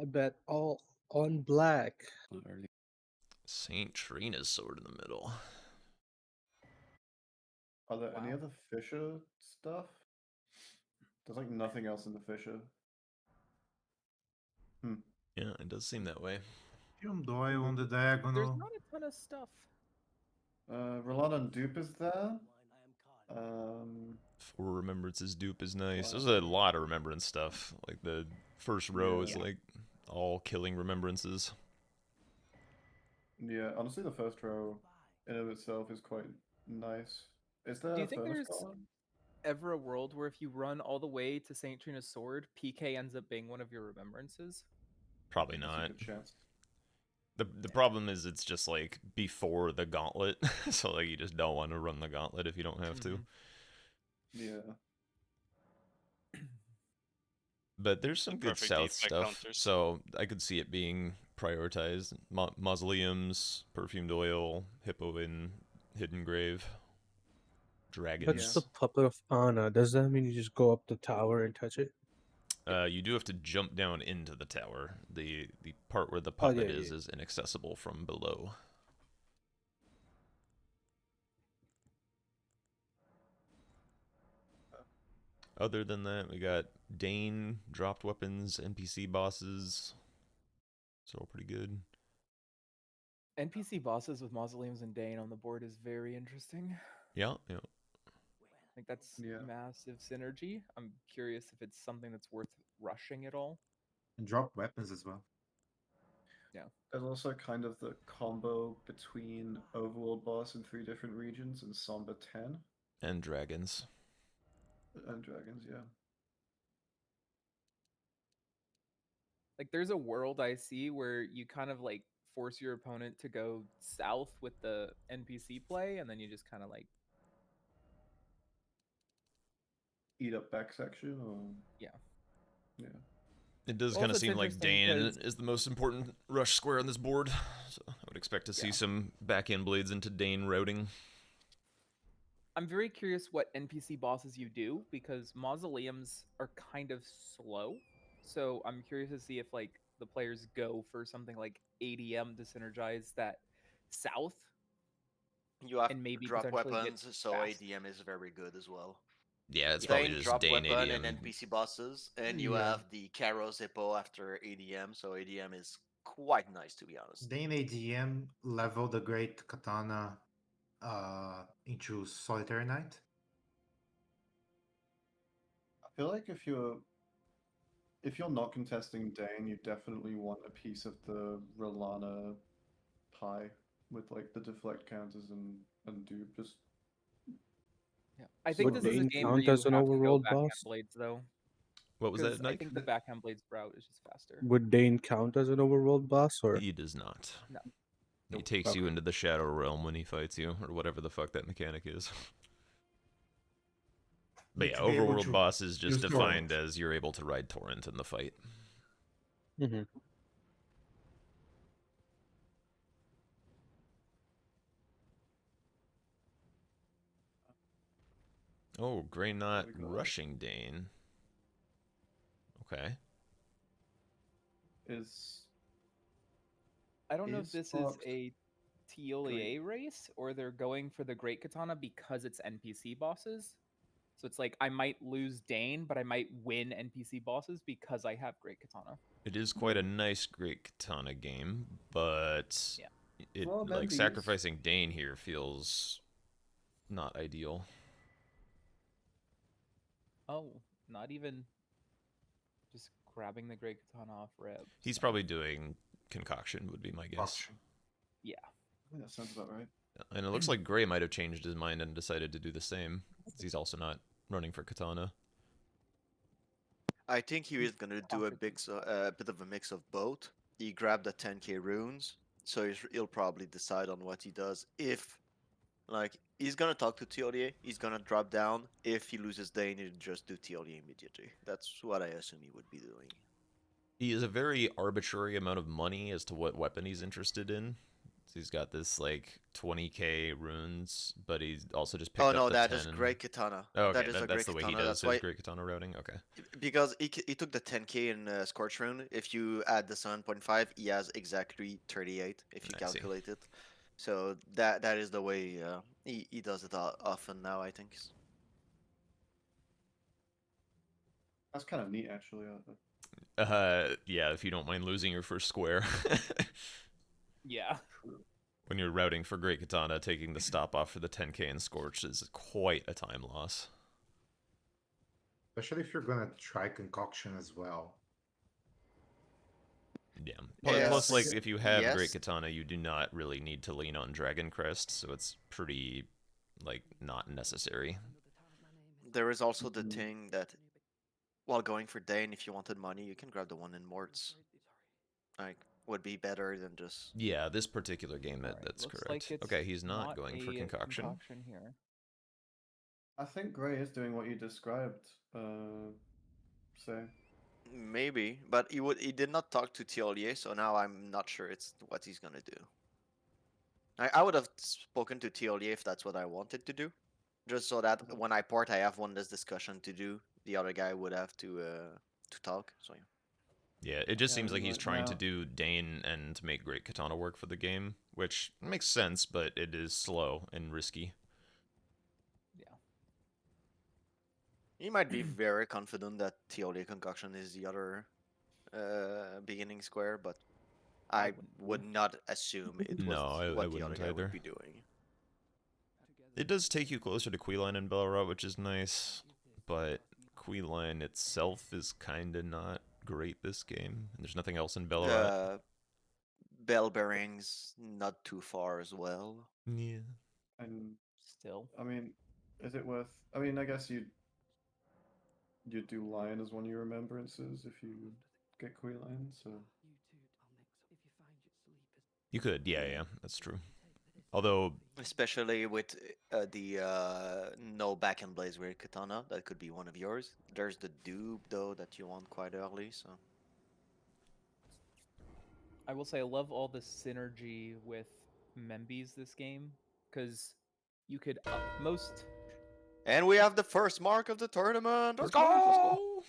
I bet all on black. Early. Saint Trina's sword in the middle. Are there any Wow. other Fisher stuff? There's like nothing else in the Fisher. Yeah, it does seem that way. Doyle on the There's diagonal. not a ton of stuff. Rolanda and Dupe is there. Um, For Remembrance's dupe is nice. There's a lot of Remembrance stuff. Like the first row is Yeah. like all killing Remembrances. yeah, honestly, the first row in of itself is quite nice. Is there Do you a think furnace there's guard? ever a world where if you run all the way to Saint Trina's sword, PK ends up being one of your remembrances? Probably That's not. a good chance. The problem is it's just like before the gauntlet, so like you just don't want to run the gauntlet if you don't have to. Yeah. But there's some good Perfect south deflect stuff, counters. so I could see it being prioritized. Mausoleums, perfumed oil, hippo in hidden grave, dragons. That's the puppet of Anna. Does that mean you just go up the tower and touch it? You do have to jump down into the tower. The part where the Oh, puppet yeah, is inaccessible from below. Other than that, we got Dane, dropped weapons, NPC bosses. It's all pretty good. NPC bosses with mausoleums and Dane on the board is very interesting. Yeah. Like that's Yeah. massive synergy. I'm curious if it's something that's worth rushing at all. And drop weapons as well. There's also kind of the combo between Overworld boss in 3 different regions and Somber 10. And dragons. And dragons, yeah. Like there's a world I see where you kind of like force your opponent to go south with the NPC play, and then you just kind of like Eat up back section or yeah. It does Also, kind of it's seem like interesting Dane 'cause- is the most important rush square on this board. So I would expect to see some back-end blades into Dane routing. I'm very curious what NPC bosses you do because mausoleums are kind of slow. So I'm curious to see if like the players go for something like ADM to synergize that south You have and maybe drop potentially get weapons, so fast. ADM is very good as well. Yeah, it's probably Dane just drop Dane weapon ADM. and NPC bosses, and you Yeah. have the Caro Zippo after ADM, so ADM is quite nice to be honest. Dane ADM level the Great Katana into Solitary Knight. I feel like if you're not contesting Dane, you definitely want a piece of the Rolana pie with like the deflect counters and dupe. Just Yeah. I think Would this is a Dane game where count you as an have to go overworld backhand boss? blades though. What was Because that, I Nike? think the backhand blades route is just faster. Would Dane count as an overworld boss, or He does not. No. He takes you Okay. into the Shadow Realm when he fights you, or whatever the fuck that mechanic is. But yeah, To be able Overworld to boss is just use defined torrent. as you're able to ride Torrent in the fight. Mm-hmm. Oh, Grey Knot we got? rushing Dane. Okay. is I don't know if Is this is Fox a TLEA race or they're going for the Great Katana because it's NPC bosses. So it's like I might lose Dane, but I might win NPC bosses because I have Great Katana. It is quite a nice Great Katana game, but Yeah. it Well, like Mendy's- sacrificing Dane here feels not ideal. Oh, not even just grabbing the Great Katana off rip. He's so- probably doing concoction, would be my guess. Auction. Yeah. Yeah, sounds about right. And it looks like Gray might have changed his mind and decided to do the same. He's also not running for Katana. I think he is gonna do a bit of a mix of both. He grabbed the 10k runes, so he'll probably decide on what he does. If like he's gonna talk to TLDA, he's gonna drop down. If he loses Dane, he'll just do TLDA immediately. That's what I assume he would be doing. He has a very arbitrary amount of money as to what weapon he's interested in. So he's got this like 20k runes, but he's also just picked Oh up no, the that 10. is great katana. Oh, okay, That is a that's great the way he katana. does That's his why, great katana routing. Okay. because he took the 10k in Scorch rune. If you add the 7.5, he has exactly 38 if you I see. calculate it. So that is the way he does it often now, I think. That's kind of neat, actually. Yeah, if you don't mind losing your first square. Yeah. When you're routing for Great Katana, taking the stop off for the 10k and Scorch is quite a time loss. Especially if you're gonna try concoction as well. Yeah. Yes. Plus, like, if you have Great Yes. Katana, you do not really need to lean on Dragon Crest, so it's pretty, like, not necessary. There is also the Mhm. thing that while going for Dane, if you wanted money, you can grab the one in Morts. Like, would be better than just. Yeah, this particular game, Alright, that's looks correct. like it's Okay, he's not going for a concoction. here. I think Gray is doing what you described. Say. Maybe, but he did not talk to Tiolier, so now I'm not sure it's what he's gonna do. I would have spoken to Tiolier if that's what I wanted to do, just so that Mhm. when I port, I have one less discussion to do. The other guy would have to talk. So yeah. Yeah, it just Yeah, seems like he's right trying to now- do Dane and make Great Katana work for the game, which makes sense, but it is slow and risky. Yeah. He might be very confident that Tiolier concoction is the other beginning square, but I wouldn't would be. not assume it was No, I what the other wouldn't guy either. would be doing. It does take you closer to Queeline and Belra, which is nice, but Queeline itself is kinda not great this game. And there's nothing else in Belra. Bell bearings not too far as well. Yeah. And Still. I mean, is it worth? I mean, I guess you'd do Lion as one of your remembrances if you get Queen so. You could, yeah, that's true. Although, Especially with the no back and blaze with katana, that could be one of yours. There's the dupe though that you want quite early, so. I will say I love all the synergy with Membies this game, because you could most. And we have the first mark of the tournament. Let's go!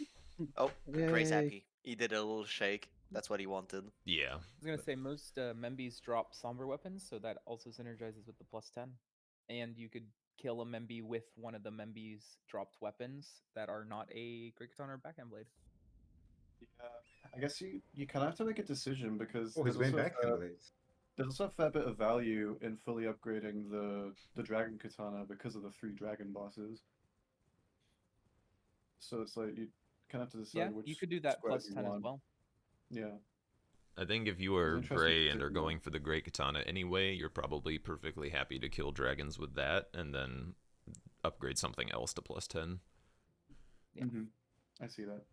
Oh, Gray's Yay. happy. He did a little shake. That's what he wanted. yeah. I was gonna say most Membies drop somber weapons, so that also synergizes with the +10, and you could kill a Memby with one of the Membies dropped weapons that are not a Great Katana or Backhand Blade. Yeah, I guess you kind of have to make a decision because Oh, he's there's going also, back in blades. there's also a fair bit of value in fully upgrading the dragon katana because of the 3 dragon bosses. So it's like you kind of have to decide Yeah, which you could do that squares you +10 as want. well. Yeah. I think if you are interesting Gray and are decision, though. going for the Great Katana anyway, you're probably perfectly happy to kill dragons with that, and then upgrade something else to +10. Yeah. I see that.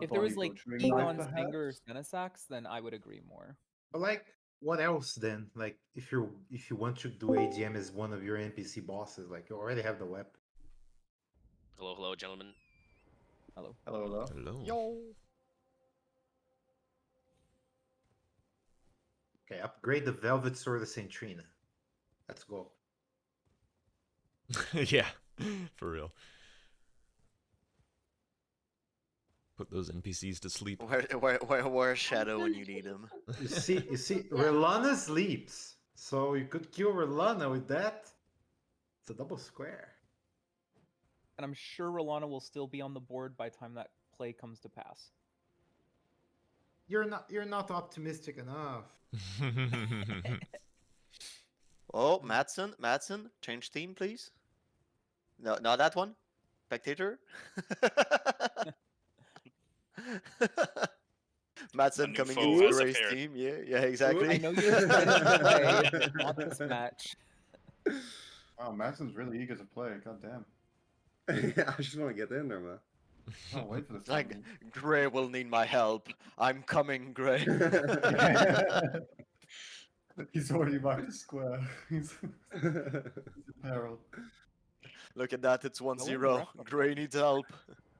If there was Bonnie like butchering knife, Egon's Anger or perhaps? Senesax, then I would agree more. But like, what else then? Like, if you want to do AGM as one of your NPC bosses, like you already have the weapon. Hello, gentlemen. Hello. Hello. Hello. Yo. Okay, upgrade the Velvet Sword of Saint Trina. Let's go. Yeah, for real. Put those NPCs to sleep. Where's Shadow when you need him? You see, Relana sleeps, so you could kill Relana with that. It's a double square. And I'm sure Rolana will still be on the board by the time that play comes to pass. You're not optimistic enough. Oh, Madsen, change team, please. No, not that one. Spectator. Madsen new coming foe into has Gray's appeared. team. Yeah, exactly. I know you're excited to play, but not this match. Wow, Madsen's really eager to play. God damn. Yeah, I just want to get in there, man. Can't wait for this. Like, tournament. Gray will need my help. I'm coming, Gray. He's already marked a square. He's in peril. Look at that, it's 1-0. reprimand. Gray needs help.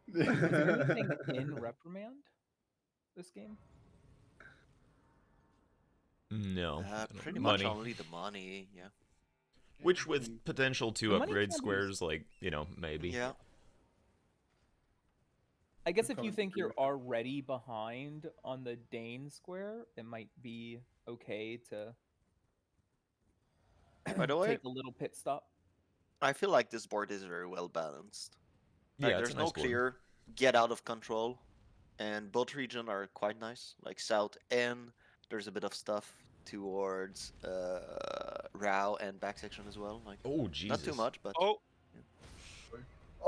Is there anything in reprimand this game? No. Pretty much Money. only the money. Yeah. Which with potential to The money upgrade can be squares, like, you know, maybe. Yeah. I guess Good if you comment, think agree you're with that. already behind on the Dane square, it might be okay to By the way, take a little pit stop. I feel like this board is very well balanced. Like, Yeah, it's a there's no nice board. clear get out of control, and both regions are quite nice. Like south and there's a bit of stuff towards Rao and back section as well. Like Oh, Jesus. not too much, but Oh,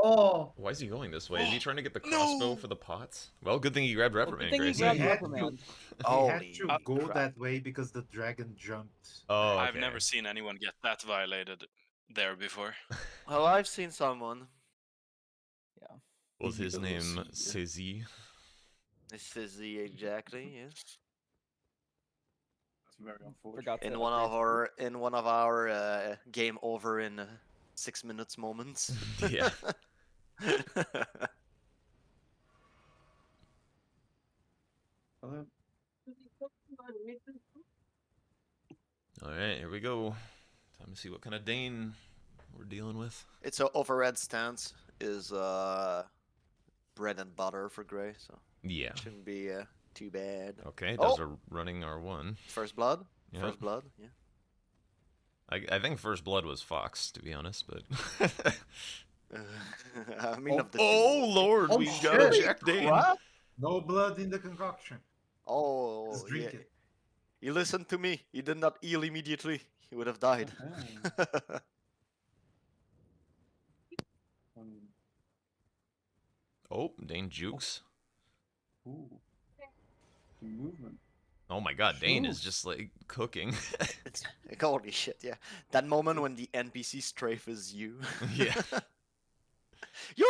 Oh, Why is he going this way? Is he trying to get the crossbow for the pots? Well, good thing he grabbed Well, Reprimand, good thing he Gracie. he grabbed had reprimand. to, he Holy had to go crap. that way because the dragon jumped. Oh, I've okay. never seen anyone get that violated there before. Well, I've seen someone. Yeah. Was his Easy name little Sizzy? This is the exactly, yeah. That's very unfortunate. Forgot to In one of our game over in 6 minutes moments. Yeah. Hello? Alright, here we go. Time to see what kind of Dane we're dealing with. It's a overhead stance is bread and butter for Gray, so Yeah. shouldn't be too bad. Okay, Oh! does a running R1. First blood? Yeah. First blood, yeah. I think first blood was Fox, to be honest, but... I mean, of the oh, two. Lord, Oh, we got a shit! Jack Dane. What? No blood in the concoction. Oh, Just drink yeah. it. He listened to me. He did not heal immediately. He would have died. Oh, Dane jukes. Ooh. Some movement. Oh my god, Dane is Shoo. just, like, cooking. It's like, holy shit, yeah. That moment when the NPC strafe is you. Yeah. Yo!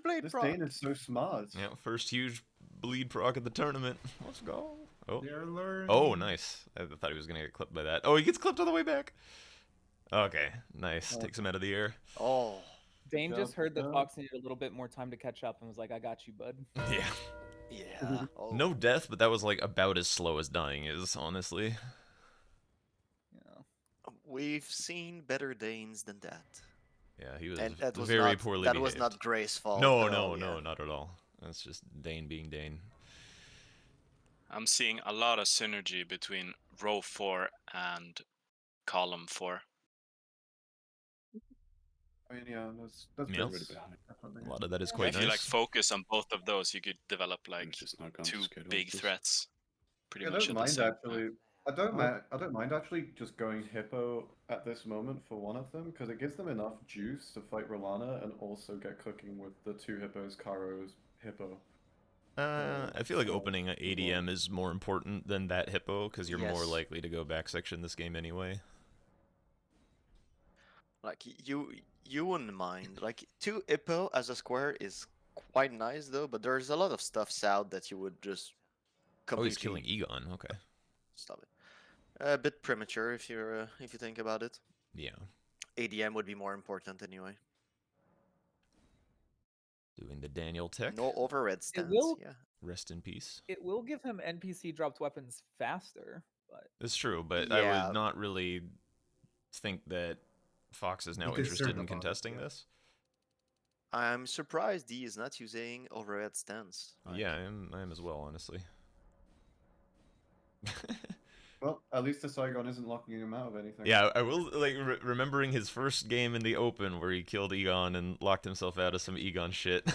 Blade This proc. Dane is so smart. Yeah, first huge bleed proc of the tournament. Let's go. Oh. They're learning. Oh, nice. I thought he was going to get clipped by that. Oh, he gets clipped on the way back. Okay, nice. Oh. Takes him out of the air. Oh. Dane Good just job, heard good that job. Fox needed a little bit more time to catch up and was like, I got you, bud. Yeah. Yeah. Oh. No death, but that was, like, about as slow as dying is, honestly. Yeah. We've seen better Danes than that. Yeah, he was And that was very not, poorly that behaved. was not Gray's fault. No, at no, all, no, yeah. not at all. That's just Dane being Dane. I'm seeing a lot of synergy between row 4 and column 4. I mean, yeah, that's Yeah. good. Definitely. A lot of that is If quite you like nice. focus on both of those, you could develop like It's just not gone to 2 schedule, big just- threats. Pretty I much don't at the mind same actually. time. I don't mind actually just going Hippo at this moment for one of them because it gives them enough juice to fight Rolana and also get cooking with the 2 hippos, Karo's Hippo. I feel like so- opening an ADM is more important than that Hippo, because you're more Yes. likely to go back section this game anyway. Like you wouldn't mind. Like 2 Hippo as a square is quite nice though, but there's a lot of stuff south that you would just Oh, completely he's killing Egon, okay. stop it. A bit premature if you think about it. Yeah. ADM would be more important anyway. Doing the Daniel tech. No overhead stance. will- Yeah. Rest in peace. It will give him NPC dropped weapons faster, but It's true, but I Yeah. would not really think that Fox is now Be concerned interested in about it, contesting yeah. this. I'm surprised he is not using overhead stance. Like, Yeah, I am as well, honestly. Well, at least the Saigon isn't locking him out of anything. Yeah, I will, like, remembering his first game in the open where he killed Egon and locked himself out of some Egon shit.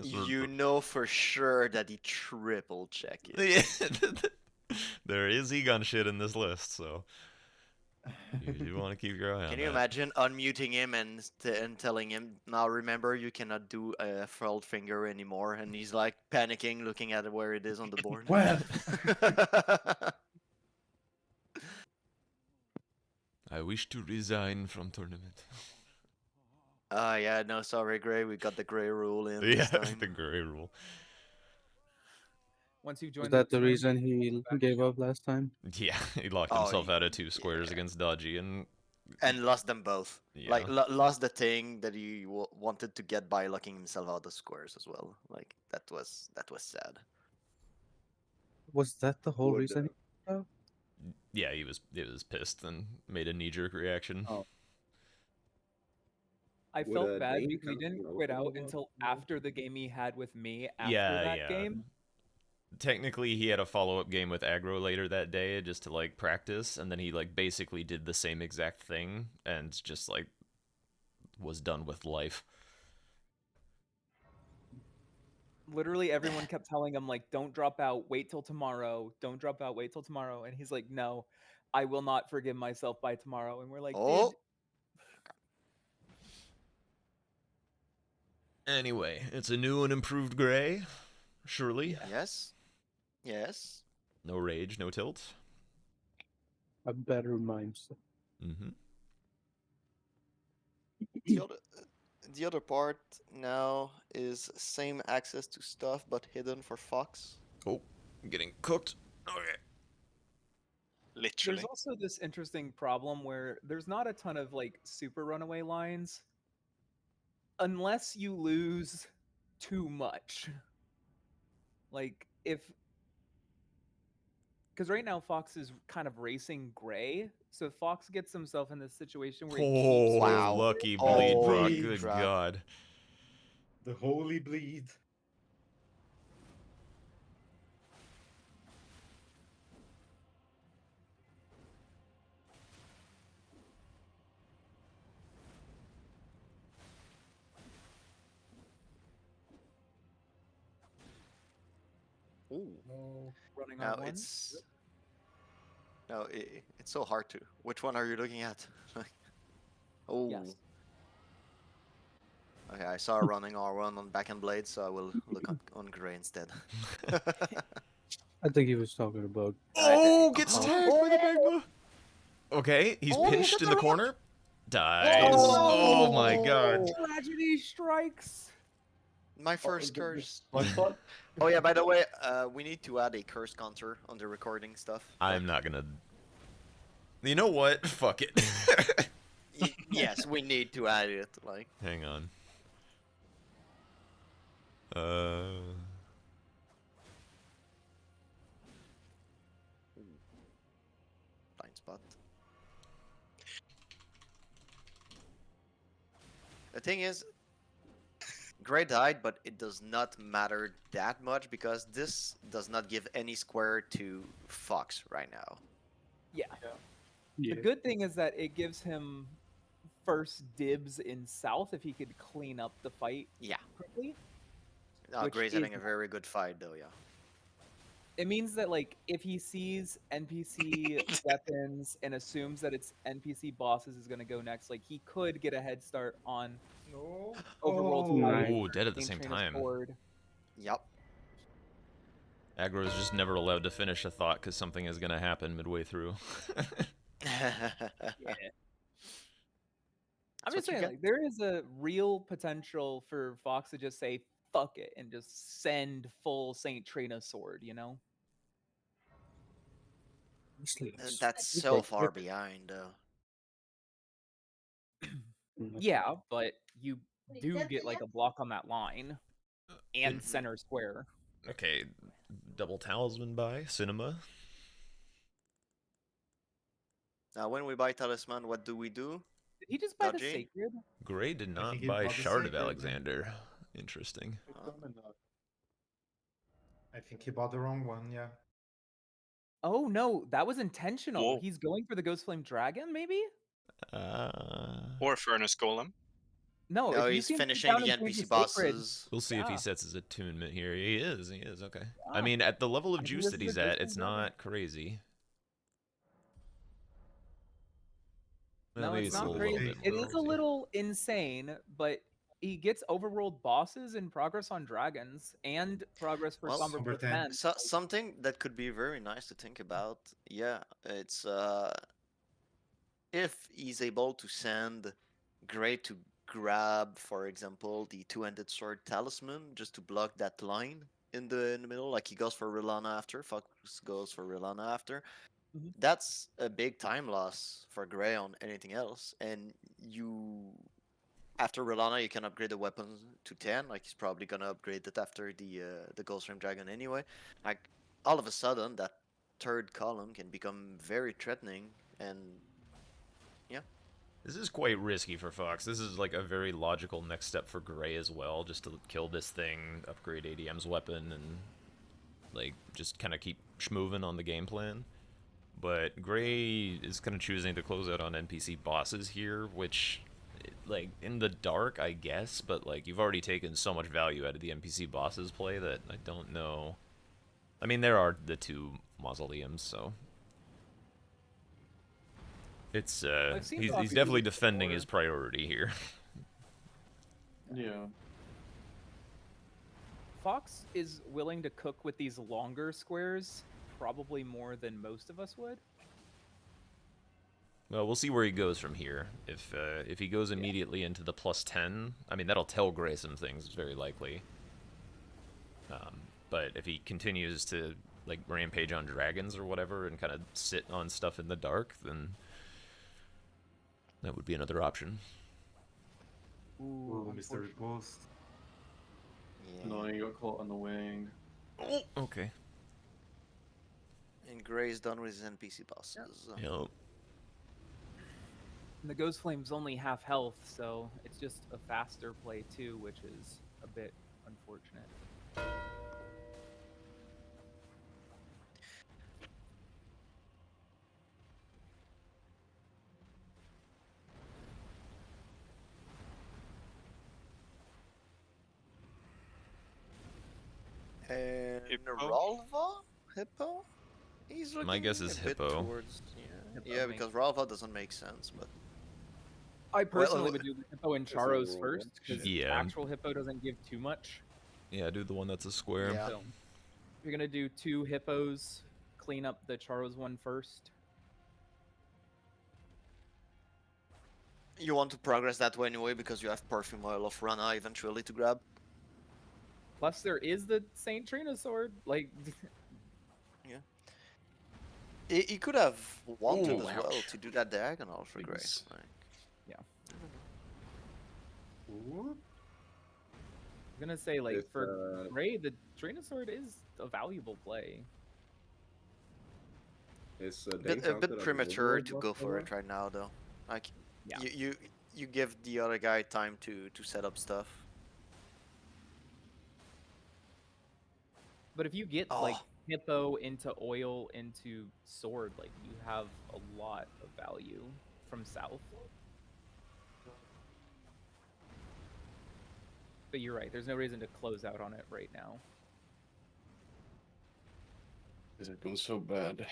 You know for sure that he triple check it. Yeah. There is Egon shit in this list, so you do want to keep your eye on Can that. you imagine unmuting him and telling him, now remember you cannot do a furled finger anymore, and he's like panicking, looking at where it is on the board. Well, I wish to resign from tournament. Yeah, no, sorry, Gray, we got the Gray rule in Yeah, this time. the gray rule. once you Is join that the tournament, reason he gave up last time? Yeah, he locked Oh, himself out of 2 squares yeah. against Dodgy, and And lost them both. yeah. Like, lost the thing that he wanted to get by locking himself out of squares as well. Like, that was sad. Was that the whole Would, reason? Yeah, he was pissed and made a knee-jerk reaction. Oh. I Would, felt bad Dane because he kind of didn't know quit out about until that? after the game he had with me after Yeah, that yeah. game. Technically, he had a follow-up game with aggro later that day just to like practice, and then he like basically did the same exact thing and just like was done with life. Literally everyone kept telling him like, don't drop out, wait till tomorrow, don't drop out, wait till tomorrow, and he's like, no, I will not forgive myself by tomorrow. And we're like, Oh, dude, Anyway, it's a new and improved Gray, surely. Yeah. yes. Yes. No rage, no tilt. A better mindset. Mm-hmm. The other part now is same access to stuff but hidden for Fox. Oh, I'm getting cooked. Okay. Literally. there's also this interesting problem where there's not a ton of like super runaway lines unless you lose too much. Like if because right now Fox is kind of racing Gray, so if Fox gets himself in this situation where he keeps Oh, Wow. lucky Oh, bleed, Brock. holy Good crap. God. The holy bleed. Ooh. No. running Now on one. it's it's so hard to. Which one are you looking at? Oh. Yes. Okay, I saw a running R1 on backhand blade, so I will look on Gray instead. I think he was talking about. Oh, gets Oh. tagged by the Magma. Okay, he's Oh, he pinched hit in the the corner. Dies. Oh my God. Tragedy strikes. My first curse. Blood spot? Oh yeah, by the way, we need to add a curse counter on the recording stuff. I'm not gonna. You know what? Fuck it. Yes, we need to add it. Like, Hang on. blind spot. The thing is, Gray died, but it does not matter that much because this does not give any square to Fox right now. Yeah. Yeah. The good thing is that it gives him first dibs in South if he could clean up the fight Yeah. quickly. Now Which Gray's having is- a very good fight though, yeah. It means that like if he sees NPC weapons and assumes that it's NPC bosses is gonna go next, like he could get a head start on No. Overworld's Oh. fight, Ooh, dead at the main same train is time. forward. Yep. Aggro is just never allowed to finish a thought because something is gonna happen midway through. Yeah. I'm So just you saying, get- like, there is a real potential for Fox to just say fuck it and just send full Saint Trina sword, you know? Honestly, it's That's super so far quick. behind though. Yeah, but you do get like a block on that line and Mhm. center square. Okay, double talisman by Cinema. Now when we buy talisman, what do we do? Did he just buy the Dodgy? sacred? Gray did I not think he buy bought the Shard of Sacred, man. Alexander. Interesting. I think he bought the wrong one, yeah. Oh no, that was intentional. Whoa. He's going for the Ghost Flame Dragon, maybe? Or Furnace Golem. No, No, if you he's can sit finishing down the and change NPC the sacred, bosses. We'll see if he Yeah. sets his attunement here. He is, okay. I Yeah. mean, at the level of Maybe juice this that is a he's Ghost at, Flame it's Dragon. not crazy. No, Maybe it's a not little crazy. bit It more is a crazy. little insane, but he gets overworld bosses and progress on dragons and progress for Well, Somber Number Plus 10. 10. So, something that could be very nice to think about. Yeah, it's if he's able to send Gray to grab, for example, the two-handed sword talisman just to block that line in the middle, like he goes for Rilana after, Fox goes for Rilana after. Mhm. That's a big time loss for Gray on anything else, and you after Rilana you can upgrade the weapon to 10. Like he's probably gonna upgrade it after the Ghost Flame Dragon anyway. Like all of a sudden that third column can become very threatening, and yeah. This is quite risky for Fox. This is like a very logical next step for Gray as well, just to kill this thing, upgrade ADM's weapon, and like just kind of keep schmoving on the game plan. But Gray is kind of choosing to close out on NPC bosses here, which, like, in the dark, I guess, but like you've already taken so much value out of the NPC bosses play that I don't know. I mean, there are the 2 mausoleums, so it's I've seen he's Fox do definitely this defending before. his priority here. Yeah. Fox is willing to cook with these longer squares, probably more than most of us would. Well, we'll see where he goes from here. If he goes immediately into the +10, I mean, that'll tell Gray some things, very likely. But if he continues to, like, rampage on dragons or whatever and kind of sit on stuff in the dark, then that would be another option. Ooh, Mr. Riposte. Yeah. No, you got caught on the wing. Oh, okay. And Gray's done with his NPC bosses. Yep. And the Ghost Flame's only half health, so it's just a faster play too, which is a bit unfortunate. And Hippo? Ralva? Hippo? He's looking My guess is a bit Hippo. towards, Hippo yeah, makes because Ralva doesn't make sense, but I personally uh, would do the Hippo and a Charos roll, first, because Yeah. actual Hippo doesn't give too much. Yeah, do the one that's a square. Yeah. So, if you're gonna do 2 Hippos, clean up the Charos one first. you want to progress that way anyway because you have Perfume Oil of Rana eventually to grab. Plus, there is the Saint Trina sword. Like, He could have wanted Ooh, as well ouch. to do that diagonal for Gray. Please. Like, I'm gonna say, like, If, for Gray, the Trina sword is a valuable play. Is a Dane bit counted as premature overlord to boss go for ever? it right now, though. Like, Yeah. you give the other guy time to set up stuff. But if you get Oh. like Hippo into oil into sword, like you have a lot of value from south. But you're right. There's no reason to close out on it right now. Is it going so bad?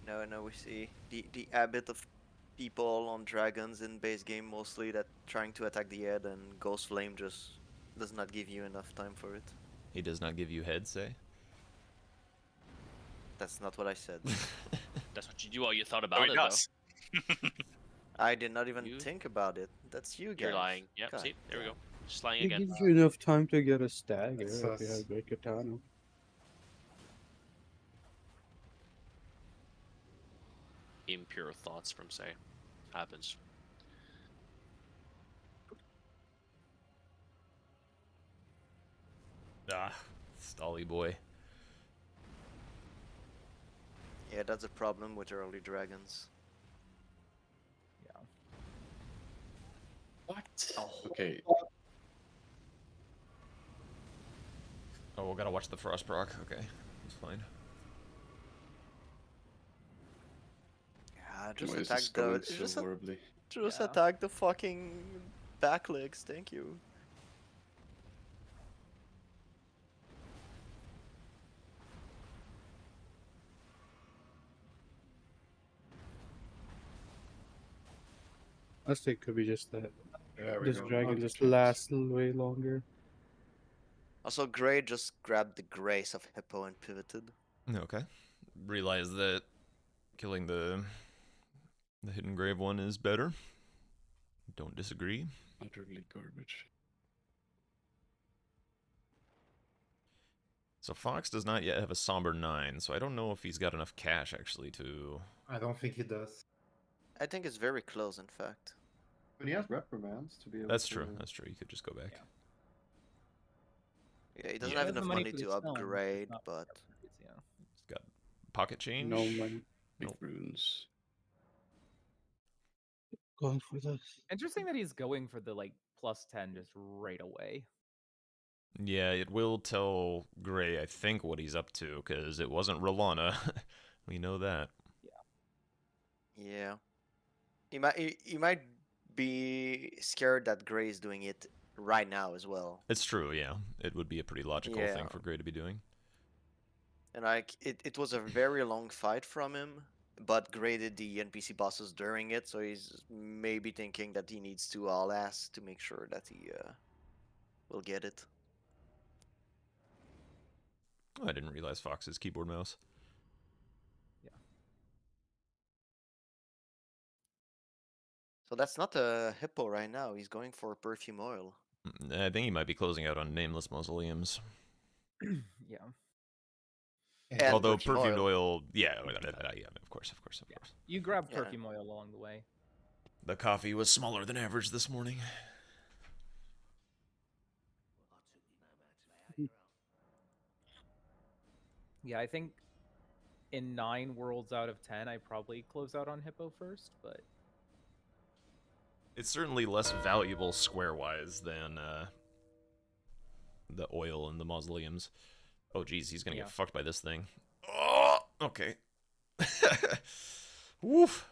No, we see the habit of people on dragons in base game mostly that trying to attack the head, and Ghost Flame just does not give you enough time for it. He does not give you head, say? That's not what I said. That's what you do while you thought about Oh, he it, does. I did not even You- think about it. That's you guys. You're lying. Yep, God see? There we damn. go. Just lying It again. gives you enough time to get a stagger That's if you sus. have great katana. Impure thoughts from say. Happens. Ah, Stolly boy. Yeah, that's a problem with early dragons. Yeah. What? Okay. Oh, we gotta watch the frost proc. Okay, it's fine. Yeah, just Why is attack this the going just, so horribly? just Yeah. attack the fucking back legs. Thank you. I think it could be just that There we this go. dragon Okay, just chance. lasts way longer. Also, Gray just grabbed the grace of Hippo and pivoted. Okay. Realize that killing the hidden grave one is better. Don't disagree. Utterly garbage. So Fox does not yet have a somber 9, so I don't know if he's got enough cash actually to. I don't think he does. I think it's very close, in fact. But he has reprimands to be able That's to... true. That's true. You could just go back. Yeah. Yeah, he doesn't Yeah. have He has the enough money money for the to stone, just upgrade, not for but the upgrades, yeah. He's got pocket change. No money. Big Nope. runes. Going for this. Interesting that he's going for the like +10 just right away. Yeah, it will tell Gray, I think, what he's up to, because it wasn't Rolana. We know that. yeah, he might be scared that Gray is doing it right now as well. It's true, yeah. It would be a pretty logical thing Yeah. for Gray to be doing. And like it was a very long fight from him, but Gray did the NPC bosses during it, so he's maybe thinking that he needs to all ass to make sure that he will get it. Oh, I didn't realize Fox's keyboard mouse. So that's not a hippo right now. He's going for perfume oil. I think he might be closing out on nameless mausoleums. Yeah. And Although perfume perfumed oil. oil, yeah, of course. You grab Yeah. perfume oil along the way. The coffee was smaller than average this morning. Yeah, I think in 9 worlds out of 10, I probably close out on Hippo first, but It's certainly less valuable square-wise than the oil in the mausoleums. Oh, geez, he's gonna Yeah. get fucked by this thing. Oh, okay. Woof.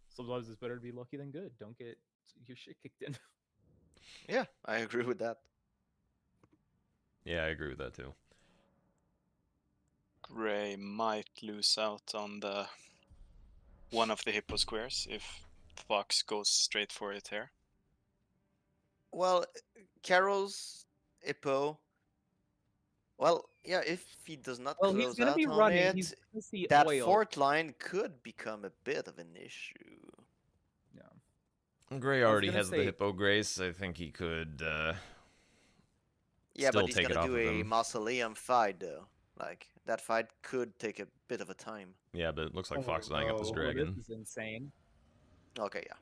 sometimes it's better to be lucky than good. Don't get your shit kicked in. Yeah, I agree with that. Yeah, I agree with that too. Gray might lose out on the one of the hippo squares if Fox goes straight for it here. Well, Carol's hippo. Well, yeah, if he does not Well, he's close gonna out be on running. it, He's gonna see that oil. fourth line could become a bit of an issue. Yeah. Gray was already gonna has the say- Hippo Grace. I think he could Yeah, still but he's take it gonna off do of a him. mausoleum fight though. Like that fight could take a bit of a time. Yeah, but it looks like Oh, Fox is eyeing up this no. Oh, dragon. this is insane. Okay, yeah.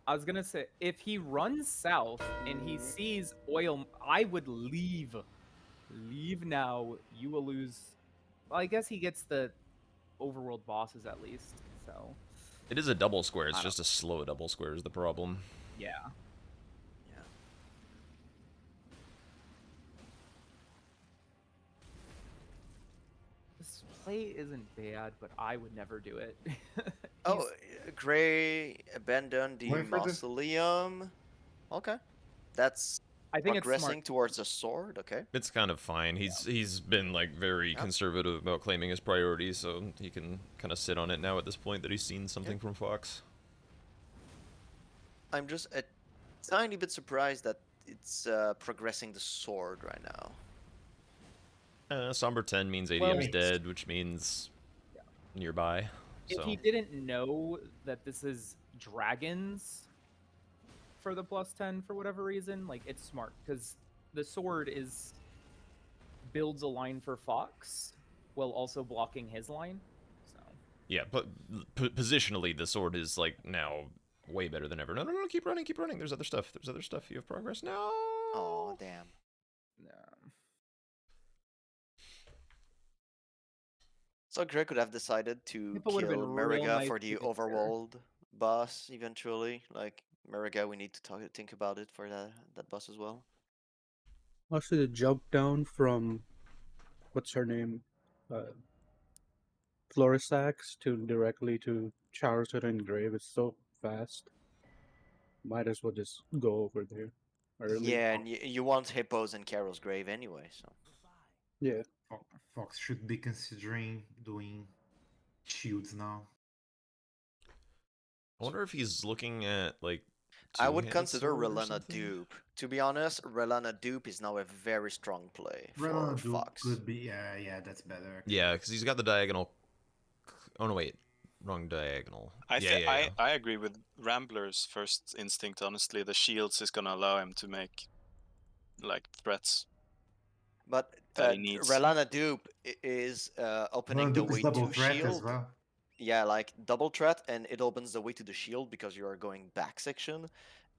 I was gonna say, if he runs south and he sees oil, I would leave. Leave now. You will lose. Well, I guess he gets the overworld bosses at least. So, It is a double square. It's I don't- just a slow double square is the problem. yeah. Yeah. This play isn't bad, but I would never do it. Oh, He's- Gray abandoned the Going for the- mausoleum. Okay. That's I think it's progressing smart. towards a sword, okay. It's kind of fine. He's been like very Yeah. conservative about claiming his priorities, so he can kind of sit on it now at this point that he's seen something from Fox. I'm just a tiny bit surprised that it's progressing the sword right now. Somber 10 means Well, ADM's it's- dead, which means nearby. If So he didn't know that this is dragons for the +10 for whatever reason, like it's smart because the sword builds a line for Fox while also blocking his line. So yeah, but positionally the sword is like now way better than ever. No, keep running. There's other stuff. You have progress. No. Oh, damn. So Greg could have decided to People would've kill been real Mariga nice for to the get there. overworld boss eventually. Like Mariga, we need to think about it for that boss as well. Also, the jump down from what's her name, Florisax to directly to Charizard and Grave is so fast. Might as well just go over there early. Yeah, and you want hippos in Carol's grave anyway, so. Yeah. Fox should be considering doing shields now. I wonder if he's looking at like. I would two-handed consider sword or Relana something? dupe. To be honest, Relana dupe is now a very strong play for Relana Duke Fox. could be, yeah, that's better. Yeah, because he's got the diagonal. Oh no, wait, wrong diagonal. I agree with Rambler's first instinct. Honestly, the shields is gonna allow him to make like threats. But that he needs. Relana dupe is opening Relana the Duke way is double to threat shield. as well. Yeah, like double threat, and it opens the way to the shield because you are going back section.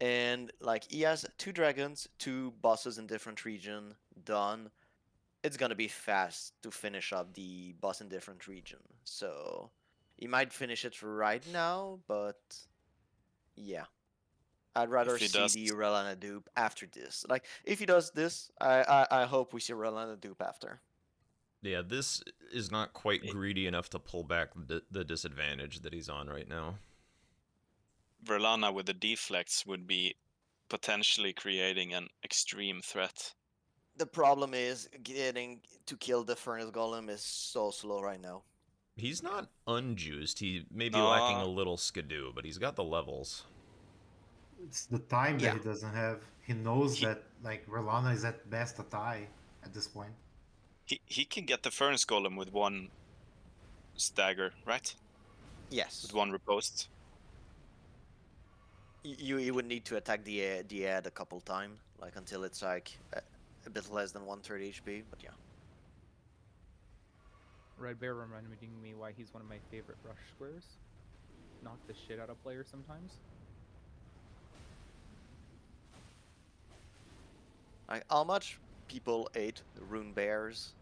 and like he has 2 dragons, 2 bosses in different region done. It's gonna be fast to finish up the boss in different region. So he might finish it right now, but yeah. I'd rather If he see does, the Relana dupe after this. Like, if he does this, I hope we see Relana dupe after. Yeah, this is not quite It- greedy enough to pull back the disadvantage that he's on right now. Verlana with the deflects would be potentially creating an extreme threat. The problem is getting to kill the Furnace Golem is so slow right now. He's not unjuiced. He may be lacking a No. little skidoo, but he's got the levels. It's the time Yeah. that he doesn't have. He knows He- that like Rolana is at best a tie at this point. He can get the Furnace Golem with 1 stagger, right? Yes. With 1 riposte. You would need to attack the ad a couple times, like until it's like a bit less than 130 HP, but yeah. Red Bear reminding me why he's one of my favorite rush squares. Knock the shit out of players sometimes. Like, how much people hate the Rune Bears?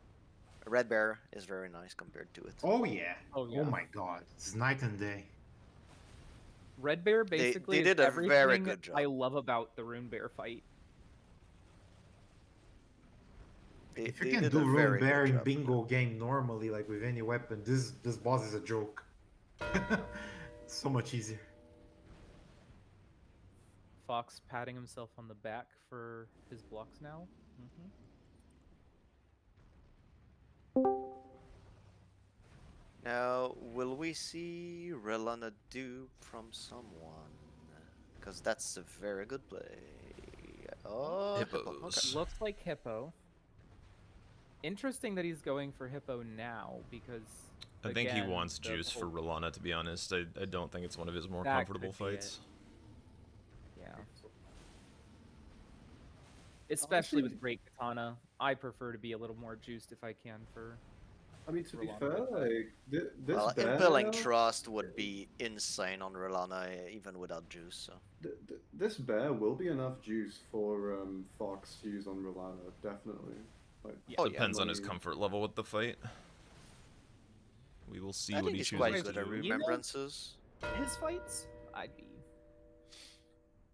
Red Bear is very nice compared to it. Oh yeah. Oh, yeah. Oh my god. It's night and day. Red Bear basically they is did a everything very good I job. love about the Rune Bear fight. If They you can did do a Rune very good Bear in job. bingo game normally, like with any weapon, this boss is a joke. So much easier. Fox patting himself on the back for his blocks now. Now, will we see Relana dupe from someone? Because that's a very good play. Oh, Hippo. Okay. Hippos. Looks like Hippo. Interesting that he's going for Hippo now because I think he again, wants the juice for whole- Rolana, to be honest. I don't think it's one of his more That comfortable could be it. fights. Yeah. Especially with Honestly- Great Katana, I prefer to be a little more juiced if I can for. I mean, to be Rolana. fair, like this Well, bear, Impelling Trust would be insane on Relana even without juice. So this bear will be enough juice for Fox to use on Rolana, definitely. Like, Yeah. Oh, yeah. Depends on his money- comfort level with the fight. We will see I what think he he's chooses quite to good at do. remembrances. His fights, I'd be.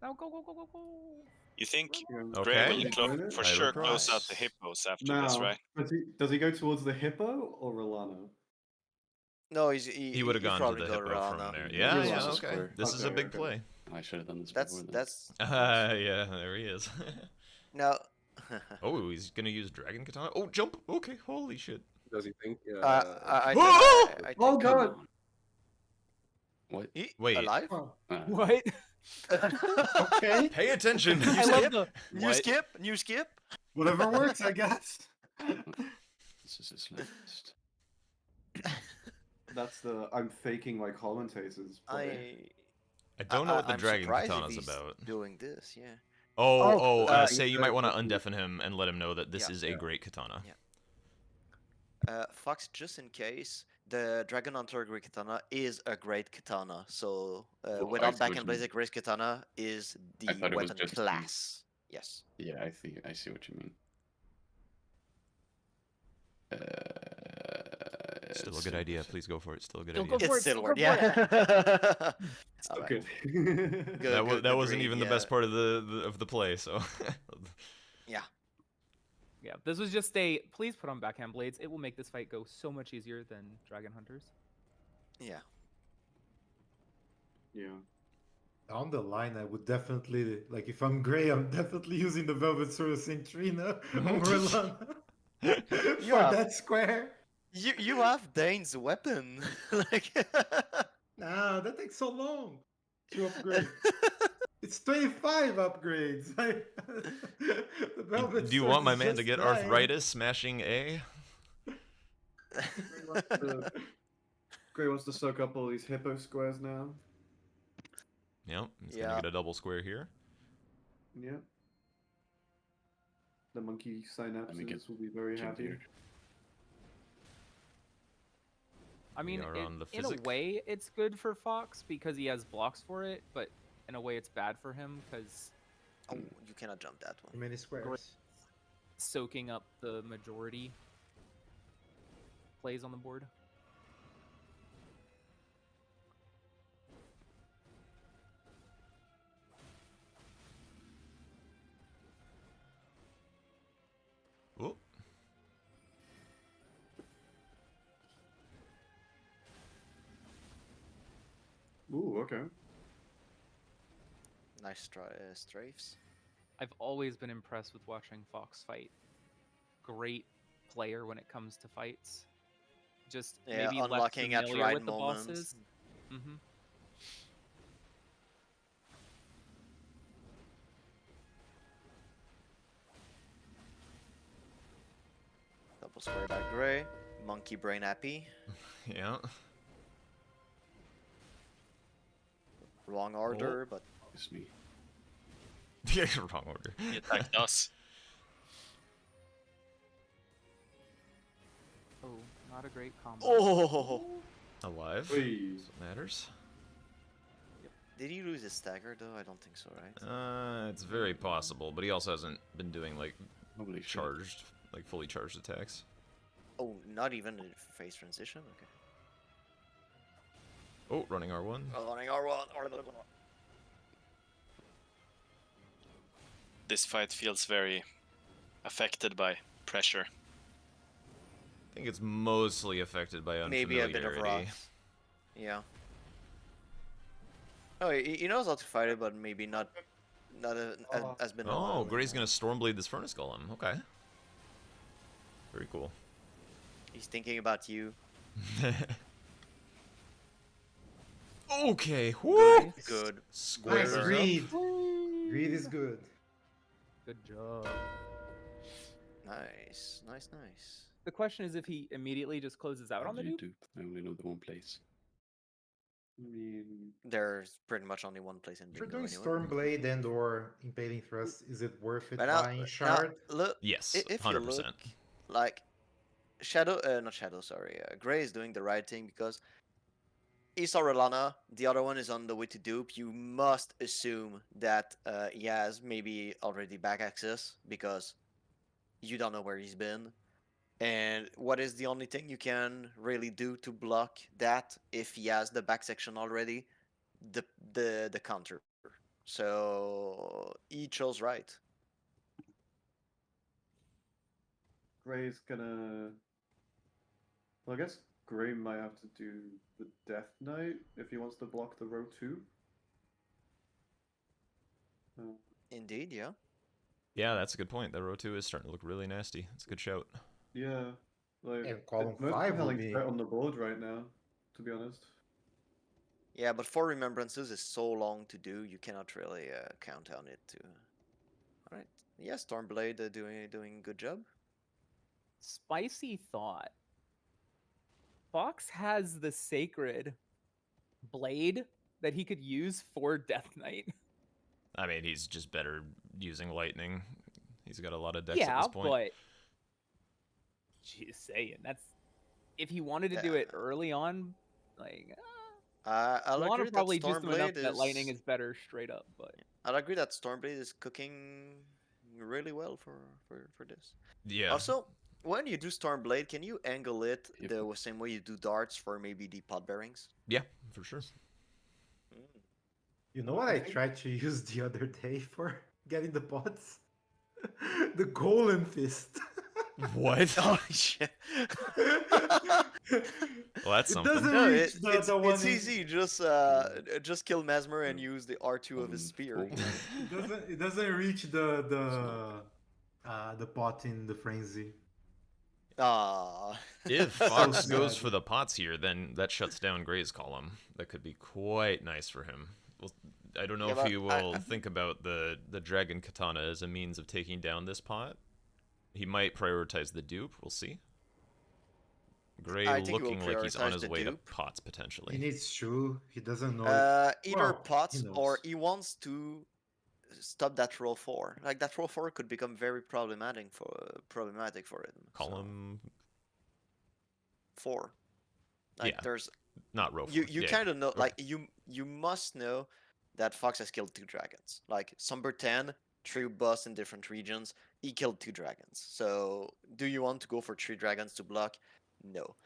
Now go go go go go. You think Yeah. Gray Okay. will for I sure regret. close out the Hippos after this, Now, right? does he go towards the hippo or Rolana? No, He would have he'd gone to probably the go hippo Relana. from there. Yeah, Yeah, Relana yeah, okay. square. This is a Okay, big okay. play. I should have done this That's before then. that's Yeah, there he is. now. Oh, he's gonna use Dragon Katana. Oh, jump! Okay, holy shit. Does he think? I Oh! think Oh Come god! on. What? Wait. alive? Oh, What? Okay. Pay attention! I love the. New skip. New skip. Whatever works, I guess. This is his last. that's the I'm faking my commentators. Play. I don't know what the I'm Dragon surprised if Katana's he's about. Doing this, yeah. Say you might want to undeafen him and let him know that this Yeah. is a great katana. Yeah. Fox, just in case, the Dragon Hunter Great Katana is a great katana. So I without see back what and you mean. Blaze, Great Katana is I the thought it was weapon just the- class. Yes. Yeah, I see what you mean. Still a good idea. Please go for it. Still a good Still idea. go for It's it, still still word, go yeah. So Alright. good. Good, That good, that good wasn't read, even the yeah. best part of the play. So. Yeah. Yeah, this was just a. Please put on backhand blades. It will make this fight go so much easier than Dragon Hunters. Yeah. Yeah. Down the line, I would definitely like if I'm Gray, I'm definitely using the Velvet Sword of Saint Trina over Lana for Yeah. that square. You have Dane's weapon. Like Nah, that takes so long to upgrade. It's 25 upgrades. The Velvet Do you Sword want my is man to just get 9. arthritis smashing A? Gray wants to soak up all these hippo squares now. Yep, he's Yeah. gonna get a double square here. Yeah. The monkey me get synapses will be very Jim happy. here. I mean, are on the in a physic. way, it's good for Fox because he has blocks for it, but in a way it's bad for him because Oh, you cannot jump that Too one. many squares. soaking up the majority plays on the board. Oh, Ooh, okay. Nice strafes. I've always been impressed with watching Fox fight. Great player when it comes to fights. Just Yeah, maybe less unlocking at familiar right with the moments. bosses. Mm-hmm. Double square by Gray. Monkey brain happy. yeah. Wrong order, but It's me. Yeah, wrong order. He attacked us. Oh, not a great combo. oh! Alive. Whee. That's what matters. Did he lose his stagger though? I don't think so, right? It's very possible, but he also hasn't been doing like Holy shit. charged, like fully charged attacks. Oh, not even in phase transition. Okay. Oh, running R1. Running R1 or the This fight feels very affected by pressure. I think it's mostly affected by unfamiliarity. maybe a bit of rocks. Yeah. Oh, he knows how to fight it, but maybe not has been. Oh, allowed. Gray's gonna Stormblade this Furnace Golem. Okay. Very cool. He's thinking about you. Okay. Woo! Good. Squares Nice up. greed. Greed is good. Good job. Nice, nice, nice. The question is if he immediately just closes out How on the do you dupe. I only know the one place. I mean, There's pretty much only one place in If you're Bingo doing anyway. Stormblade and or Impaling Thrust, is it worth it But now, buying Shard? look, Yes, if you 100%. look, like Shadow, not Shadow, sorry, Gray is doing the right thing because he saw Rolana, the other one is on the way to dupe. You must assume that he has maybe already back access because you don't know where he's been. And what is the only thing you can really do to block that if he has the back section already? The counter. So he chose right. Gray's gonna. Well, I guess Gray might have to do the Death Knight if he wants to block the row 2. Indeed, yeah. Yeah, that's a good point. That row 2 is starting to look really nasty. It's a good shout. Yeah, like And column it's most 5 will compelling be- threat on the board right now, to be honest. Yeah, but 4 remembrances is so long to do, you cannot really count on it to. All right. Yeah, Stormblade doing a good job. Spicy thought. Fox has the sacred blade that he could use for Death Knight. I mean, he's just better using lightning. He's got a lot of decks at Yeah, this point. but just saying, that's if he wanted to do it early on, like I'll Lana agree that probably juiced him enough Stormblade that lightning is better straight up, but I'll agree that Stormblade is cooking really well for this. Yeah. Also, when you do Stormblade, can you angle it Yep. the same way you do darts for maybe the pot bearings? Yeah, for sure. You know what I tried to use the other day for getting the pots? The Golem Fist. What? Oh shit! Well, that's It something. doesn't No, reach the one it's in- easy. Just kill Mesmer and use the R2 of his spear. You know? It doesn't reach the pot in the frenzy. Ah. If So Fox goes sad. for the pots here, then that shuts down Gray's column. That could be quite nice for him. Well, I don't know Yeah, if but he will think about the Dragon Katana as a means of taking down this pot. He might prioritize the dupe. We'll see. Gray I think he will looking like he's on prioritize his the way dupe. to pots He potentially. needs to. He doesn't know. Either Well, pots he or knows. he wants to stop that roll 4. Like that roll 4 could become very problematic for him. So, Column 4. Like Yeah, there's not row. you yeah, kind of know okay. like you must know that Fox has killed 2 dragons. Like Somber 10, 3 buffs in different regions, he killed 2 dragons. So do you want to go for 3 dragons to block? No.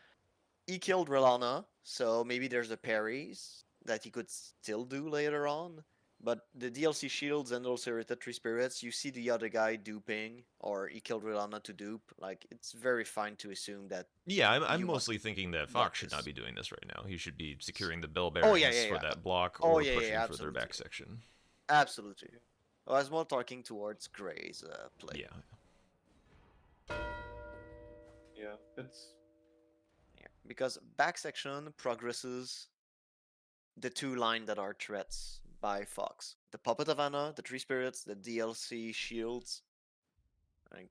He killed Relana, so maybe there's a parries that he could still do later on. But the DLC shields and also Erdtree spirits, you see the other guy duping, or he killed Relana to dupe. Like, it's very fine to assume that. Yeah, I'm You want mostly to thinking that block Fox should not this. be doing this right now. He should be securing the bell Oh, yeah, bearings yeah, for yeah. that block Oh, or yeah, pushing yeah, for their back absolutely. section. Absolutely. I was more talking towards Gray's play. Yeah. Yeah, it's Yeah, because back section progresses the 2 line that are threats by Fox. The Puppet of Anna, the 3 spirits, the DLC shields. Like,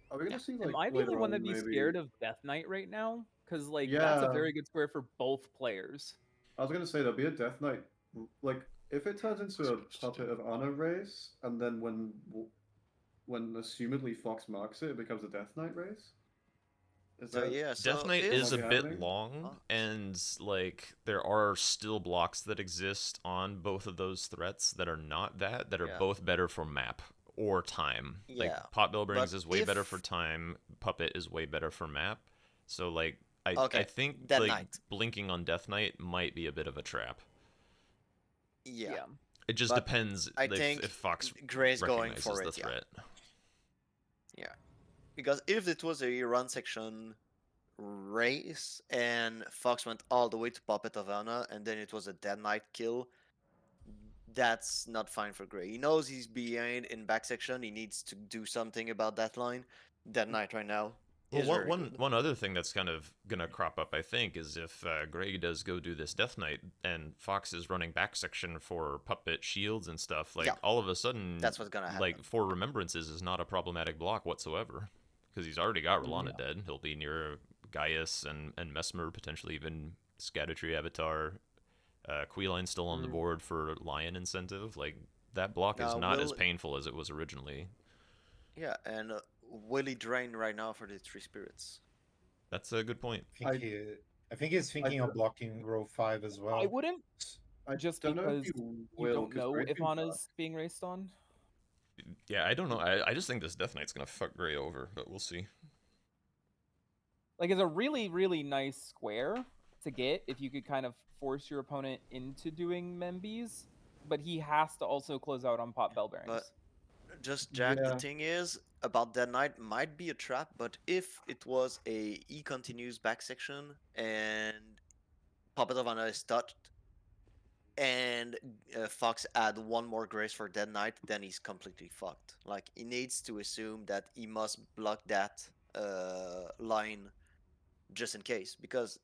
are we gonna Yeah. see Am like I the only later one on that'd be maybe? scared of Death Knight right now? Because like that's a Yeah, very good square for both players. I was gonna say there'll be a Death Knight. Like if it turns into a Puppet of Honor race, and then when assumedly Fox marks it, it becomes a Death Knight race. Is so that yeah, Death so Knight if is a might be bit happening? long, Fox- and like there are still blocks that exist on both of those threats that are not that are Yeah. both better for map or time. Yeah, Like Pot Bell Bearings but is way better for if- time, Puppet is way better for map. So like I Okay, think Dead like Knight. blinking on Death Knight might be a bit of a trap. Yeah. It just But depends I think if Fox Gray's going recognizes for the it, yeah. threat. Yeah. Because if it was a run section race and Fox went all the way to Puppet of Anna and then it was a Dead Knight kill, that's not fine for Gray. He knows he's behind in back section. He needs to do something about that line. Dead Knight right now Well, is very good. one other thing that's kind of gonna crop up, I think, is if Gray does go do this Death Knight and Fox is running back section for puppet shields and stuff, like Yeah. all of a sudden, That's what's gonna happen. like for Remembrances is not a problematic block whatsoever because he's already got Rolana dead. He'll be near Gaius and Mesmer, potentially even Scattertree Avatar. Queeline's still on the board for Lion incentive. Like that block is not as painful as it was originally. Yeah, and Willie Drain right now for the 3 spirits. That's a good point. I think he's thinking of blocking row 5 as well. I wouldn't, I just don't know if because you you will, don't 'cause know Gray's if been Anna's being raced on. Yeah, I don't know. I just think this Death Knight's gonna fuck Gray over, but we'll see. Like, it's a really, really nice square to get if you could kind of force your opponent into doing Membies, but he has to also close out on Pot Bell Bearings. But just Jack, Yeah. the thing is about Dead Knight might be a trap, but if it was a E continues back section and Puppet of Anna is touched and Fox add 1 more grace for Dead Knight, then he's completely fucked. Like he needs to assume that he must block that line just in case, because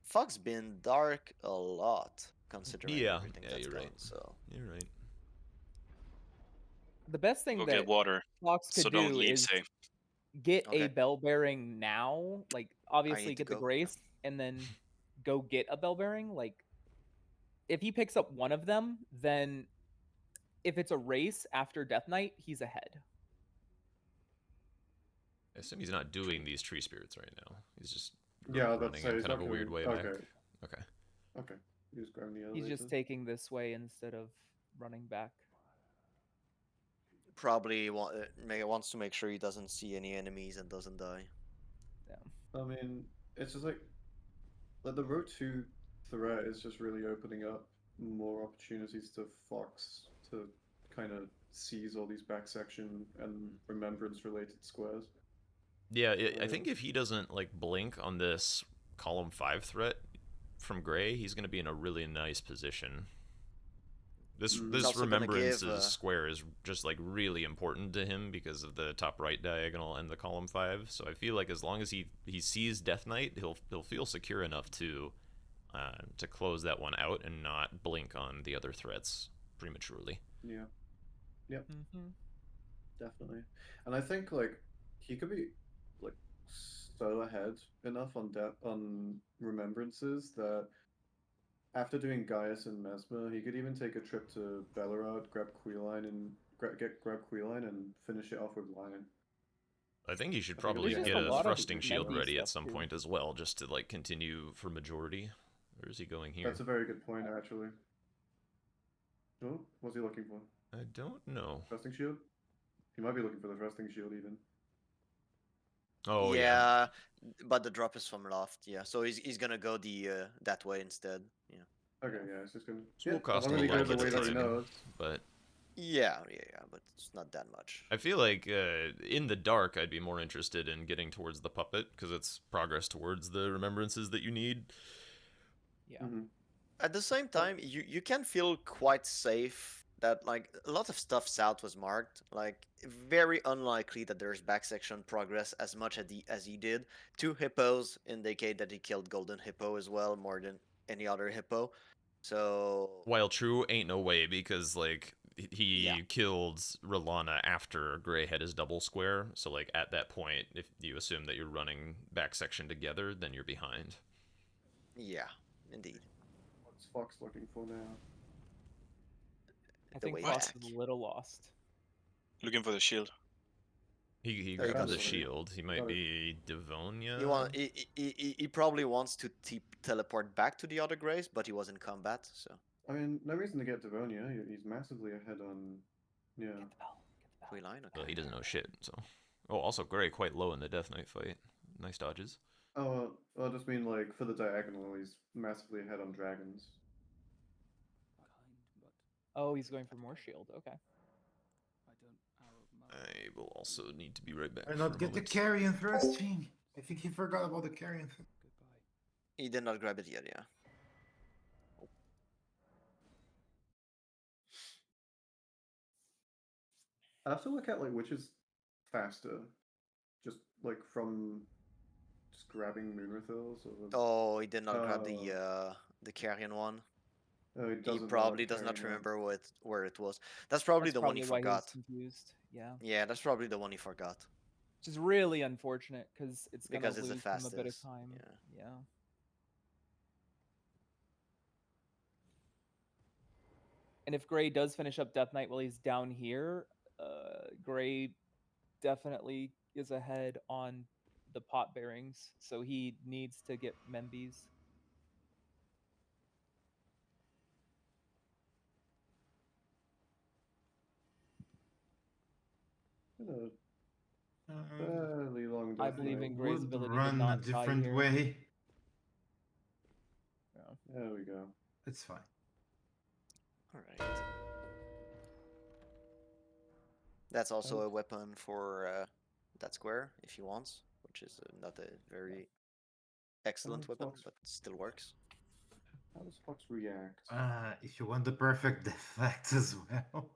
Fox been dark a lot considering everything that's you're gone. right. So You're right. The best thing Go that get water. Fox could So don't do leave is safe. get Okay. a bell bearing now. Like, obviously need to get the go. grace and then go get a bell bearing. Like, if he picks up one of them, then if it's a race after Death Knight, he's ahead. I assume he's not doing these tree spirits right now. He's just Yeah, running that's in he's kind of not a weird gonna- way okay. back. Okay. Okay. He's grabbing the He's elevator. just taking this way instead of running back. probably wants to make sure he doesn't see any enemies and doesn't die. I mean, it's just like the row 2 threat is just really opening up more opportunities to Fox to kind of seize all these back section and remembrance related squares. Yeah, I think if he doesn't like blink on this column 5 threat from Gray, he's going to be in a really nice position. This also gonna Remembrances give, square is just like really important to him because of the top right diagonal and the column 5. So I feel like as long as he sees Death Knight, he'll feel secure enough to close that one out and not blink on the other threats prematurely. Yeah. Yep. Mm-hmm. Definitely. And I think like he could be like so ahead enough on remembrances that after doing Gaius and Mesmer, he could even take a trip to Bellerod, grab Queeline and grab Queeline and finish it off with Lion. I think he should I think probably there's get just a a lot of thrusting shield Memby ready at stuff, some too. point as well, just to like continue for majority. Or is he going here? That's a very good point, actually. Oh, what's he looking for? I don't know. Thrusting shield? He might be looking for the thrusting shield even. Oh yeah. yeah, but the drop is from loft. Yeah, so he's gonna go the that way instead. Yeah. Okay, yeah, it's just gonna. This will Yeah, cost as a long as he little goes the bit way of that he timing, knows. but Yeah, but it's not that much. I feel like in the dark I'd be more interested in getting towards the puppet because it's progress towards the remembrances that you need. Yeah. Mm-hmm. At the same time, you can feel quite safe that like a lot of stuff south was marked. Like very unlikely that there's backsection progress as much as he did. 2 hippos indicate that he killed golden hippo as well, more than any other hippo. So While true, ain't no way because like he Yeah. killed Rolana after Gray had his double square. So like at that point, if you assume that you're running back section together, then you're behind. yeah, indeed. What's Fox looking for now? I The think way Fox back. is a little lost. Looking for the shield. He There you grabbed go. the shield. He might Got it. be Devonia. He probably wants to teleport back to the other Grays, but he was in combat, so I mean, no reason to get Devonia. He's massively ahead on. Yeah. Get the bell. Get the bell. we line. Well, Okay. he doesn't know shit. So, oh, also Gray quite low in the Death Knight fight. Nice dodges. Oh, I just mean like for the diagonal, he's massively ahead on dragons. Oh, he's going for more shield. Okay. I will also need to be right back. Why for not a get the moment. carrion thrusting? I think he forgot about the carrion. He did not grab it yet. Yeah. I have to look at like which is faster, just like from just grabbing Moonrathils or. Oh, he did not grab the carrion one. He He doesn't know probably what does not carrying on. remember where it was. That's probably That's the one he probably why he was forgot. confused. Yeah. Yeah, that's probably the one he forgot. Which is really unfortunate because it's gonna Because it's lose the him a bit of fastest, time. yeah. Yeah. And if Gray does finish up Death Knight while he's down here, Gray definitely is ahead on the pot bearings, so he needs to get Membies. Fairly long I Death believe Knight. in Gray's Would ability to run a not die different here. way. Yeah. There we go. It's fine. All right. That's also a weapon for that square if he wants, which is not a very excellent weapon, Fox. but still works. How does Fox react? If you want the perfect defect as well.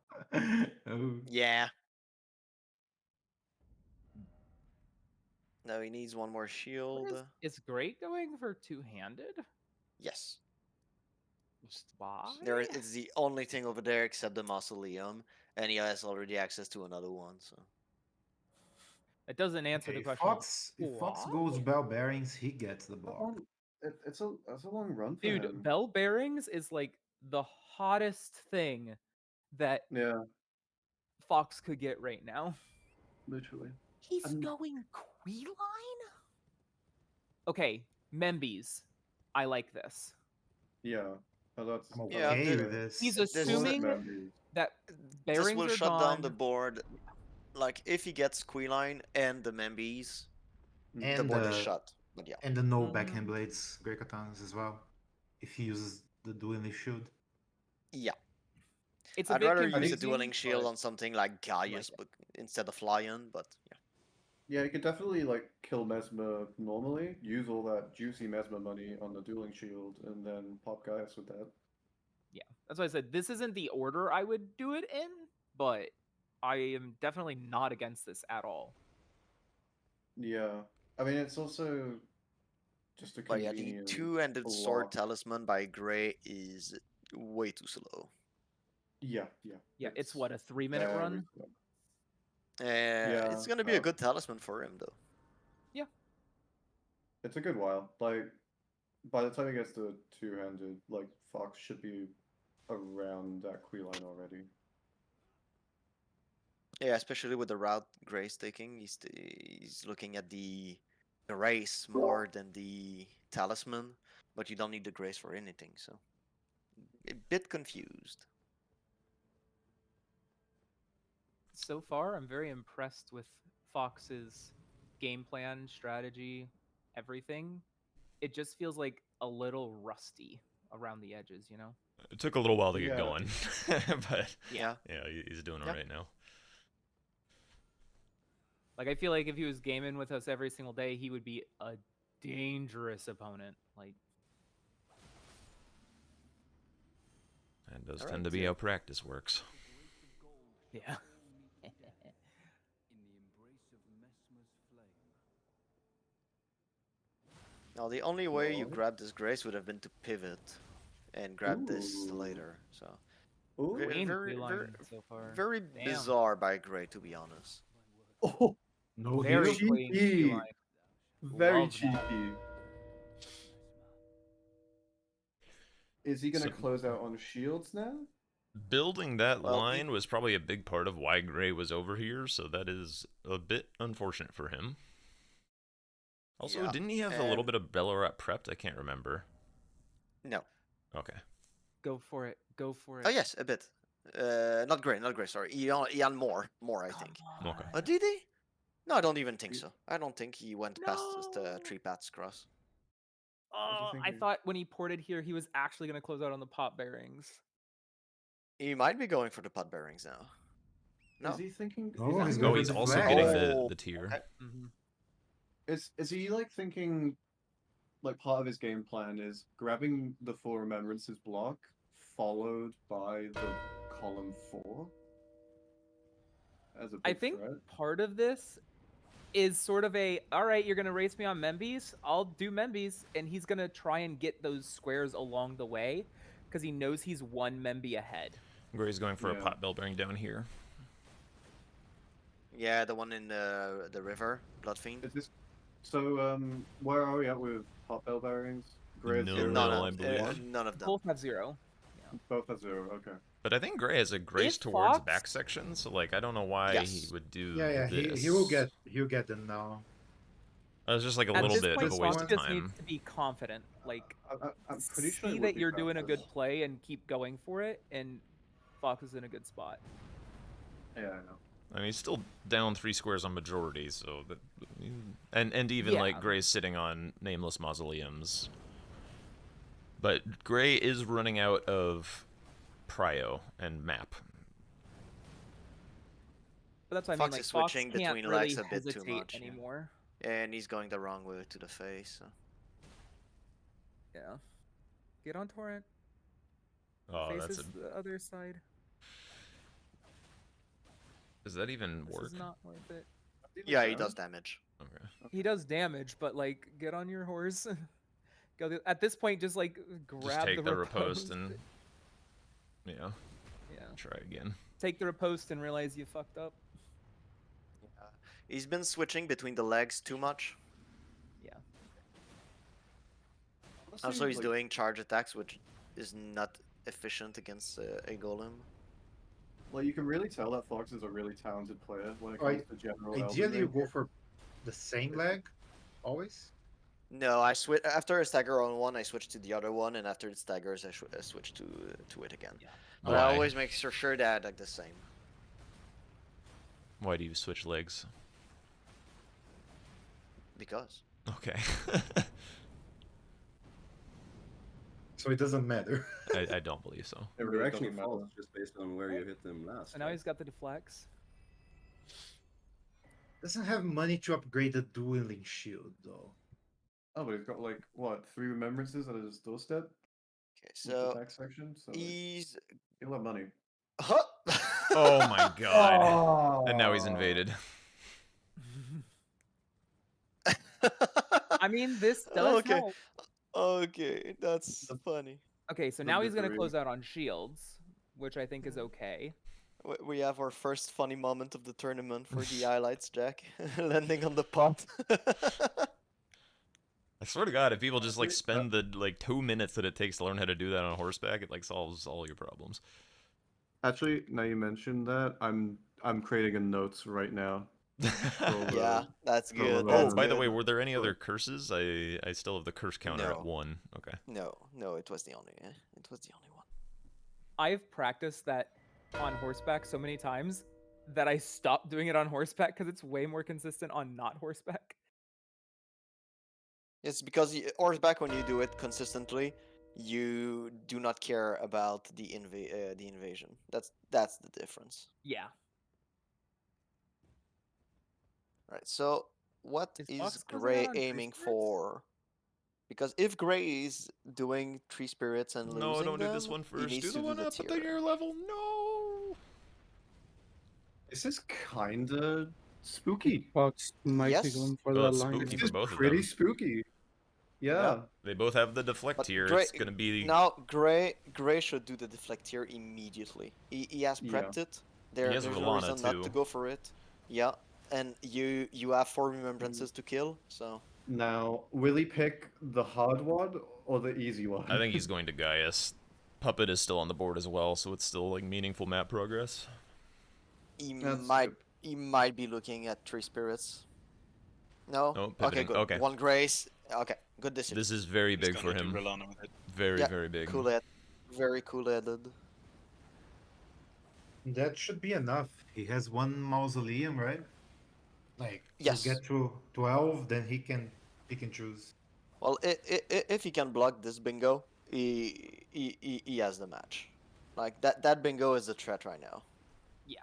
Oh. Yeah. No, he needs one more shield. Is Gray going for two-handed? Yes. Why? It's the only thing over there except the mausoleum, and he has already access to another one. So It doesn't answer Okay, the question. if Fox why? goes bell bearings, he gets the block. It's a long run for Dude, him. bell bearings is like the hottest thing that Yeah, Fox could get right now. literally. He's And- going Queeline? Okay, Membies. I like this. Yeah. That's I'm Yeah, okay the- with this. He's This is- assuming that this bearings will are shut down gone. the board. Like if he gets Queeline and the Membies, the And board is shut. But yeah. And the no backhand blades, Grey Katanas as well. If he uses the dueling shield. Yeah. It's a I'd bit rather use a confusing, dueling shield but on something like Gaius it. but instead of Lion, but yeah. Yeah, you could definitely like kill Mesmer normally, use all that juicy Mesmer money on the dueling shield, and then pop Gaius with that. Yeah, that's why I said this isn't the order I would do it in, but I am definitely not against this at all. Yeah. I mean, it's also just a But yeah, the convenient two-handed sword block. talisman by Gray is way too slow. Yeah. Yeah, it's what, a 3-minute very run? slow. It's gonna be a good talisman for him though. Yeah. It's a good while. Like, by the time he gets to two-handed, like, Fox should be around that Queeline already. Yeah, especially with the route Gray's taking, he's looking at the race more than the talisman, but you don't need the grace for anything, so a bit confused. so far, I'm very impressed with Fox's game plan, strategy, everything. It just feels like a little rusty around the edges, you know? It took a little while to get Yeah. going, but Yeah. yeah, he's doing Yeah. it right now. Like, I feel like if he was gaming with us every single day, he would be a dangerous opponent. Like, And does All tend right, to be yeah. how practice works. yeah. Now, the only way you Well. grab this Grace would have been to pivot and grab this Ooh. later. So Ooh. very, Queen very, queue very, line so far. very Damn. bizarre by Gray, to be honest. Oh, No Very heal? clean cheeky. queue line. Very Love that. cheeky. Is he going to So- close out on shields now? Building that Well, line was probably a big part of why Gray was over here, so that is a bit unfortunate for him. Also, Yeah, didn't he have a little and- bit of Ballarat prepped? I can't remember. No. Okay. Go for it. Go for it. Oh yes, a bit. Not Gray, not Gray. Sorry, Ian more, I think. Okay. Oh, did he? No, I don't even think so. I don't think he went past the No. 3 paths cross. Oh, I thinking? thought when he ported here, he was actually going to close out on the pot bearings. He might be going for the putt bearings now. No. Is he thinking? No, that he's the going Oh, for he's the also flag. getting Oh, the tier. okay. Mm-hmm. Is he like thinking, like part of his game plan is grabbing the 4 remembrances block, followed by the column 4? As a big I think threat? part of this is sort of a, all right, you're going to race me on Membies, I'll do Membies, and he's going to try and get those squares along the way because he knows he's 1 Memby ahead. Gray's going for a Yeah. pot bell bearing down here. Yeah, the one in the river, Bloodfiend. Is this so? Where are we at with hot bell bearings? Gray has No, zero, no, None I of, believe. none of them. Both have 0. both have 0. Okay. But I think Gray has a grace If towards Fox- back section, so like I don't know why Yes. he would do Yeah, this. he'll get them now. It was just like a At little this bit point, of a waste Fox of just time. needs to be confident. Like, I'm pretty sure it see would that be you're doing a good fastest. play and keep going for it, and Fox is in a good spot. Yeah, I know. I mean, he's still down 3 squares on majority, so that, and even like Yeah. Gray's sitting on nameless mausoleums. But Gray is running out of prio and map. But that's what I mean. Fox Like, is Fox switching can't between really legs a bit too hesitate much, yeah. anymore. And he's going the wrong way to the face. So. Yeah. Get on torrent. Oh, Faces that's a. the other side. Does that even This work? is not worth it. Yeah, he does damage. Okay. He does damage, but like, get on your horse. At this point, just like grab Just take the the riposte and yeah, yeah, try again. take the riposte and realize you fucked up. Yeah. He's been switching between the legs too much. Yeah. Also, he's like, doing charge attacks, which is not efficient against a golem. Like, you can really tell that Fox is a really talented player when it Oh, comes to general. Elden Ideally, you Ring. go for the same leg, always. No, I switch after a stagger on one. I switch to the other one, and after it staggers, I switch to it again. Yeah. But I Why? always make sure that I like the same. Why do you switch legs? Because Okay. So it doesn't matter. I don't believe so. It It really actually doesn't matter. falls just based on where you hit them last. So now he's got the deflects. Doesn't have money to upgrade the dueling shield though. Oh, but he's got like what 3 remembrances at his doorstep. okay, with the so back section. So like, he's. he'll have money. Oh my god. And now he's invaded. I mean, this does Okay. help. Okay, that's funny. Okay, so The now he's gonna victory. close out on shields, which I think is okay. We have our first funny moment of the tournament for the highlights, Jack. Landing on the pot. I swear to God, if people just like spend the like 2 minutes that it takes to learn how to do that on horseback, it like solves all your problems. Actually, now you mentioned that, I'm creating a notes right now. Yeah, that's So, good. Oh, That's by the good. way, were there any Sure. other curses? I still have the curse counter at No. 1. Okay. No, it was the only. It was the only one. I've practiced that on horseback so many times. that I stopped doing it on horseback because it's way more consistent on not horseback. It's because horseback, when you do it consistently, you do not care about the invasion. That's the difference. Yeah. Right. So what Is is Fox closing out Gray on tree aiming spirits? for? Because if Gray is doing tree spirits and No, losing don't do them, this one he first. needs Do to the do one the up at the tier. gear level. No. This is kinda spooky. Fox might be Yes. going for Well, the it's line. spooky This for is both of pretty them. spooky. Yeah. They both have the deflect But tier. Gray, It's gonna be now Gray should do the deflect tier immediately. He has Yeah. prepped it. He has There's no Rolana, reason not to too. go for it. Yeah, and you have 4 remembrances to kill, so Now, will he pick the hard one or the easy one? I think he's going to Gaius. Puppet is still on the board as well, so it's still like meaningful map progress. he That's might be looking at tree spirits. No. Oh, Okay, pivoting. good. Okay. One grace. Okay, good decision. This is very He's big for gonna do him. Rolana with it. Very, Yeah, very big. very cool-headed. That should be enough. He has one mausoleum, right? Like Yes. to get to 12, then he can choose. Well, if he can block this bingo, he has the match. Like that bingo is a threat right now. Yeah.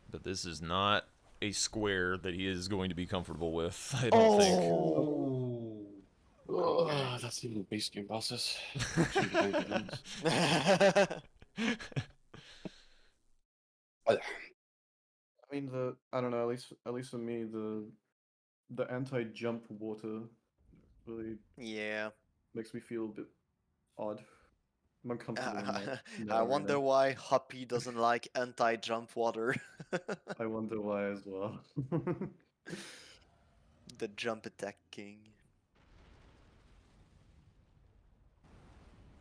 But this is not a square that he is going to be comfortable with, I don't think. Oh. Oh, that's even base game bosses. I mean, I don't know. At least for me, the anti-jump water really Yeah. makes me feel a bit odd. I'm uncomfortable. in that I wonder arena. why Hoppy doesn't like anti-jump water. I wonder why as well. The jump attack king.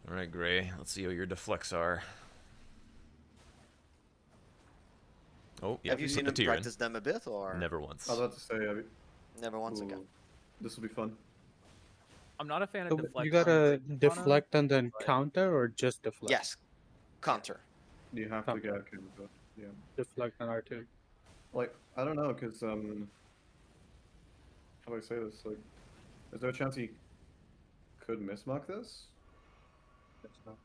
Alright, Gray, let's see how your deflects are. Oh, yeah, Have you put seen the him tier in. practice them a bit, or Never once. I was about to say, never once again? this will be fun. I'm not a fan of So deflect. you on gotta Tree Spawner. deflect and then counter, or just deflect? Yes, counter. You have to get Kimiko. Yeah. Deflect and R2. Like, I don't know, because, how do I say this? Like, is there a chance he could mismark this? It's not.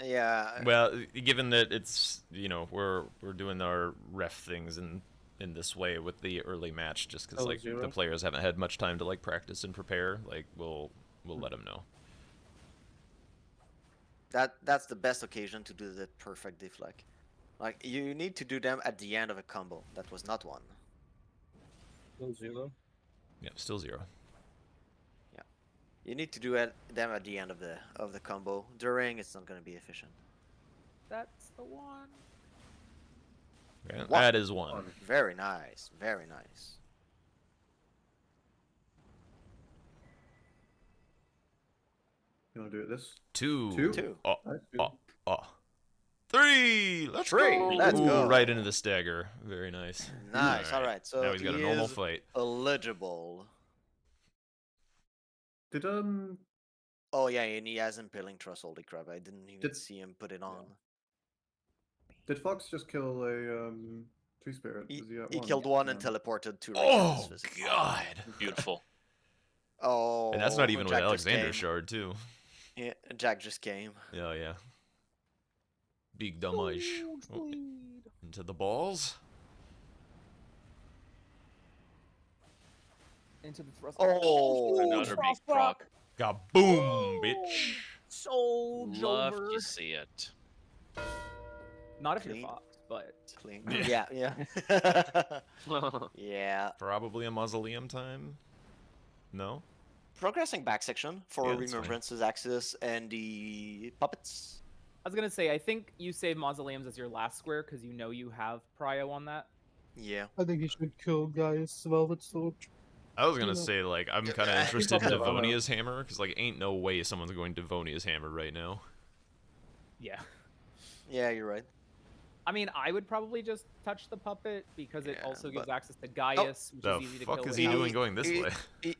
Yeah. Well, given that it's, you know, we're doing our ref things in this way with the early match, just because like the players haven't had much time to like practice and prepare, like we'll let them know. That's the best occasion to do the perfect deflect. Like, you need to do them at the end of a combo. That was not one. Still 0. Yeah, still 0. You need to do them at the end of the combo. During, it's not going to be efficient. That's the one. Okay, One. that is 1. Very nice. Very nice. You want to do it this? 2. Two. Oh, Nice, oh, oh. 3. Let's 3, go. let's Ooh, go. right into the stagger. Very nice. Nice. All right. So now he's got a he normal is fight. eligible. Did Oh yeah, and he has impaling trust. Holy crap! I didn't even see him put it on. did Fox just kill a tree spirit? He, Is at he one? killed one No. and teleported to. Oh God! Beautiful. Oh. And that's not even with Jack just Alexander came. Shard too. Yeah, Jack just came. Yeah, yeah. Big damage. Oh, into the balls. Into the thrust. Oh, Another big proc. Kaboom, bitch. So Love Jover. to see it. Not if Clean. you're Fox, but Clean. Yeah. Yeah. Yeah. Probably a mausoleum time. No. Progressing back section for Yeah, that's fine. Remembrance's Axis and the puppets. I was gonna say I think you save mausoleums as your last square because you know you have prio on that. Yeah. I think he should kill Gaius Velvet Sword. I was gonna Yeah. say like I'm kind of interested in Devonia's hammer because like ain't no way someone's going Devonia's hammer right now. Yeah. Yeah, you're right. I mean, I would probably just touch the puppet because it Yeah, also gives but- access to Gaius, which The is easy to fuck kill. is he without- doing going this way?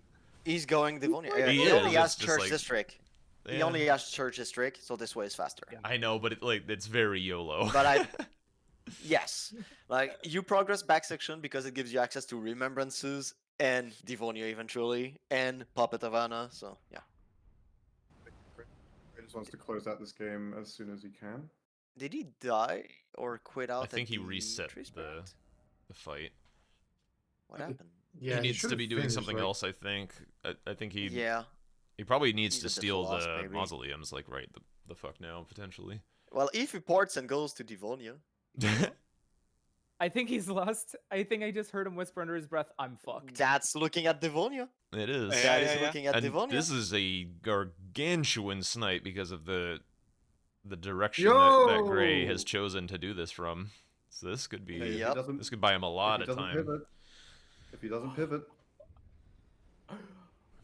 He's going Devonia. He he only is, has it's just Church like- District. He Yeah. only has Church District, so this way is faster. I know, but it's very YOLO. But yes, like you progress back section because it gives you access to Remembrances and Devonia eventually and Puppet Havana. So yeah. He just wants to close out this game as soon as he can. Did he die or quit out? I think at he the reset Tree the Spirit? fight. What happened? Yeah, he needs to should've be doing finished, something like- else. I think. I think he. Yeah. He probably needs He's to at the steal Lost, the maybe. mausoleums, like right the fuck now potentially. Well, if he ports and goes to Devonia, I think he's lost. I think I just heard him whisper under his breath, "I'm fucked." that's looking at Devonia. It is. Yeah, That is yeah, yeah. looking at And Devonia. this is a gargantuan snipe because of the direction that Gray has Yo! chosen to do this from. So this could be Hey, if he Yep. doesn't- this could buy him a lot if he of doesn't time. Pivot, if he doesn't pivot,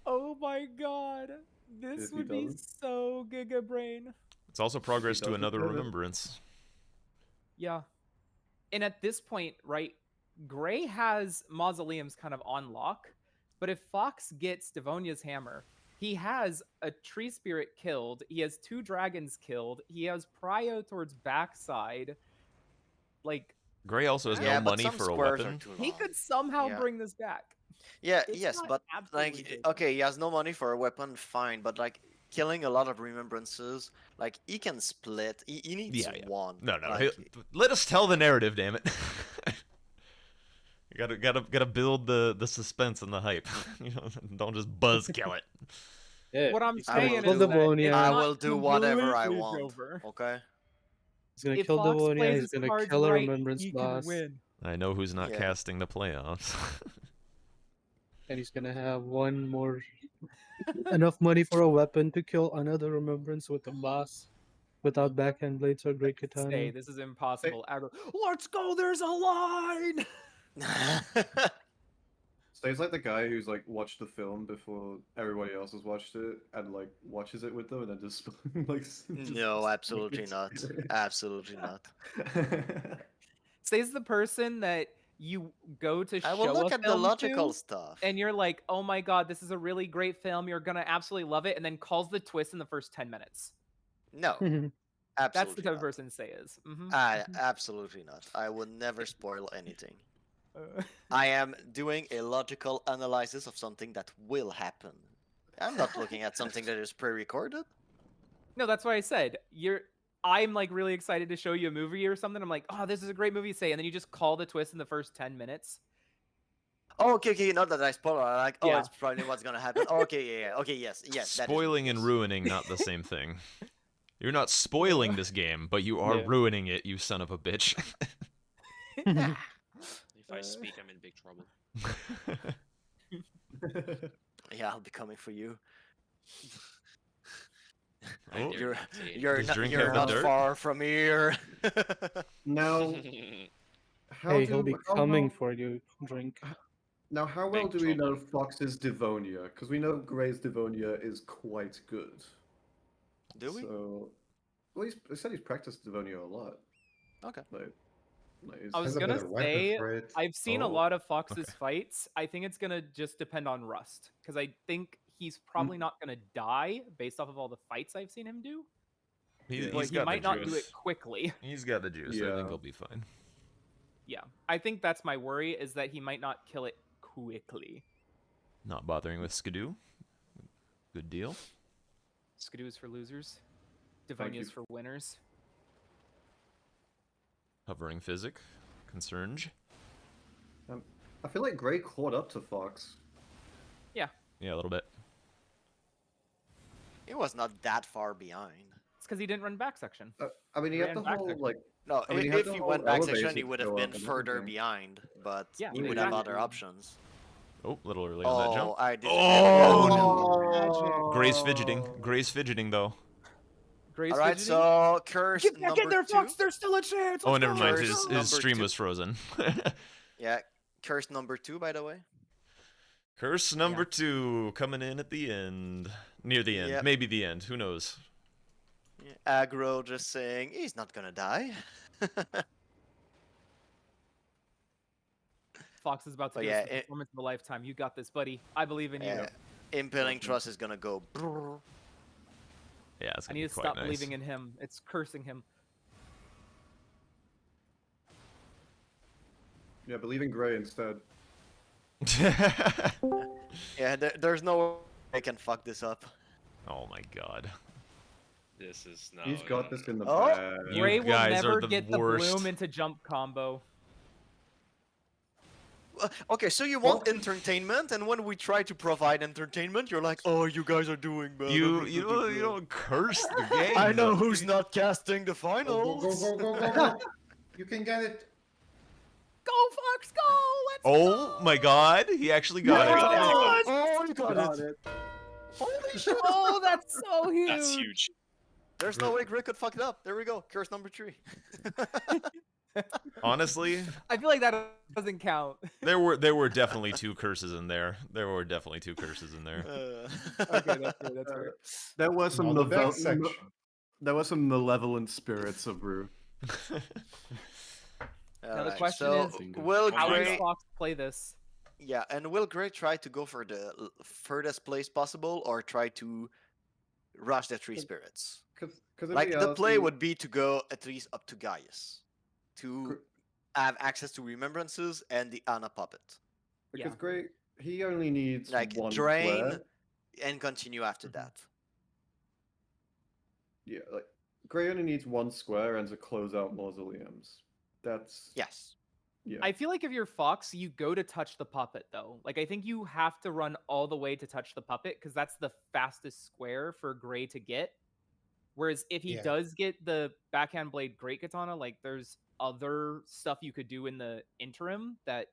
Oh my god. This If he would be doesn't- so Giga Brain. It's also progress to doesn't another pivot. remembrance. Yeah. And at this point, right, Gray has mausoleums kind of on lock, but if Fox gets Devonia's hammer, he has a tree spirit killed, he has 2 dragons killed, he has prio towards backside. Like, Gray also has Yeah, no but money some for a squares are weapon. too he long. could somehow Yeah. bring this back. Yeah, It's yes, not but absolutely like, good. okay, he has no money for a weapon, fine, but like killing a lot of remembrances, like he can split. He needs Yeah. one. No. Like, Let us tell the narrative, damn it. You gotta build the suspense and the hype. You know, don't just buzzkill it. Yeah. What I'm he's I gonna will saying kill is that Devonia. it's I not will do whatever I completely want. over. Okay. He's gonna If kill Fox Devonia. plays He's his gonna cards kill a right, remembrance he boss, can win. I know who's not Yeah. casting the playoffs. and he's gonna have one more enough money for a weapon to kill another remembrance with the boss without backhand blades or great Say, katana. this is impossible. Let's go, there's a line! So he's like the guy who's like watched the film before everybody else has watched it and like watches it with them and then just like. No, absolutely not. Absolutely not. Say's the person that you go to I show will look a at the film logical to, stuff. and you're like, oh my god, this is a really great film, you're gonna absolutely love it, and then calls the twist in the first 10 minutes. No, That's the absolutely type of not. person Say is. Absolutely not. I would never spoil anything. Uh, I am doing a logical analysis of something that will happen. I'm not looking at something that is pre-recorded. no, that's what I said. I'm like really excited to show you a movie or something. I'm like, oh, this is a great movie, Say, and then you just call the twist in the first 10 minutes. Oh, okay, not that I spoil. I'm like, oh, Yeah. it's probably what's gonna happen. Oh, okay, yeah, okay, yes. That is Spoiling and yes. ruining, not the same thing. You're not spoiling this game, but you are Yeah. ruining it, you son of a bitch. If I speak, I'm in big trouble. Yeah, I'll be coming for you. I Oh. dare not say You're Does not, Drink you're have the not dirt? far from here. Now, anything. how Hey, do, he'll be how coming well- for you, Drink. Now, how well Big do we know trouble. Fox's Devonia? Because we know Gray's Devonia is quite good. Do we? So, well, he said he's practiced Devonia a lot. Okay. Like, I was Has a gonna better weapon say, for it. I've seen a Oh, lot of Fox's okay. fights. I think it's gonna just depend on Rust, because I think he's probably not gonna die based off of all the fights I've seen him do. Yeah. But He's he got might the not do juice. it quickly. He's got the juice. I Yeah. think he'll be fine. Yeah, I think that's my worry, is that he might not kill it quickly. Not bothering with Skidoo. Good deal. Skidoo is for losers. Thank you. Devonia's for winners. Hovering physic. Concerns. I feel like Gray caught up to Fox. Yeah, a little bit. It was not that far behind. It's because he didn't run back section. I mean, he had Ran the back whole section. like. No, I mean, he had if the he whole went back elevator section, he would have go been up and further everything. behind, but Yeah, he would have exactly. other options. Oh, a little early on that Oh, jump. I did. Oh, Gray's fidgeting. Gray's fidgeting, though. Gray's All right, fidgeting. so curse Get back number in there, 2. Fox! There's still a chance! Oh, Let's never go! mind. Curse His number stream 2. was frozen. Yeah, curse number 2, by the way. Curse number 2 coming in at the end. Near the end. Yep. Maybe the end. Who knows? Yeah, aggro just saying he's not gonna die. Fox is about to But give yeah, us the performance of a lifetime. You got this, buddy. I believe in you. Yeah, Impaling Trust is gonna go. brrr. Yeah, it's I gonna need be to quite stop nice. believing in him. It's cursing him. Yeah, believe in Gray instead. Yeah, there's no way I can fuck this up. Oh my god. This is now. He's got this in the Oh! bag. You Gray will guys are never the get the worst. bloom into jump combo. Okay, so you want entertainment, and when we try to provide entertainment, you're like, "Oh, you guys are doing bad." You don't curse the game. I know though. who's not casting the Go, finals. go, go, go, go, go, go. You can get it. Go, Fox, go! Let's Oh go! my god, he actually got Oh, it. oh, you got Got it. it. Holy shit! Oh, that's so huge! That's huge. There's no way Gray could fuck it up. There we go. Curse number 3. Honestly, I feel like that doesn't count. there were definitely 2 curses in there. There were definitely 2 curses in there. Okay, that's fair. That's fair. There was some On the back section. there was some malevolent spirits of Rue. Now the Alright, question so is, will how does Gray? Fox play this? Yeah, and will Gray try to go for the furthest place possible, or try to rush the 3 spirits? Because Like the play would be to go at least up to Gaius, to have access to remembrances and the Anna puppet. because Yeah. Gray he only needs Like one drain square. and continue after Mm-hmm. that. Yeah, like Gray only needs one square and to close out mausoleums. That's Yes. yeah. I feel like if you're Fox, you go to touch the puppet though. Like I think you have to run all the way to touch the puppet because that's the fastest square for Gray to get. Whereas if he Yeah. does get the backhand blade great katana, like there's other stuff you could do in the interim that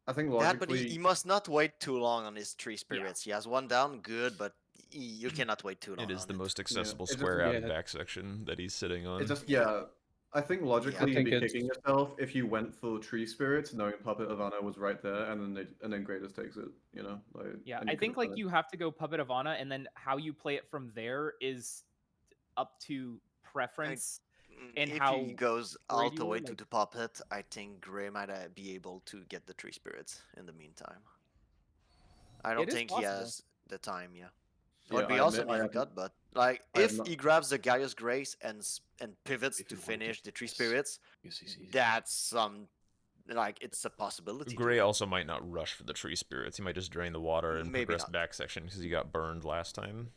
I think That, but logically he must not wait too long on his 3 spirits. He has one down, good, but you cannot wait too long. It is on the it. most accessible it just- square out of yeah. back section that he's sitting on. it just I think logically think you'd be it's- kicking yourself if you went for tree spirits, knowing Puppet of Anna was right there, and then Greatest takes it. You know, like, yeah, and I you think could've like done it. you have to go Puppet of Anna, and then how you play it from there is up to preference. and if how he goes great all you the were, way to like- the puppet, I think Gray might be able to get the 3 spirits in the meantime. I don't is think he possible. has the time, yeah. It Yeah, would be I awesome admit I if he haven't- got, but like I have if not- he grabs the Gaius Grace and pivots If to you want to finish the do 3 this, spirits, UCC. that's like it's a possibility. to Gray win. also might not rush for the tree spirits. He might just drain the water and Maybe progress not. back section because he got burned last time.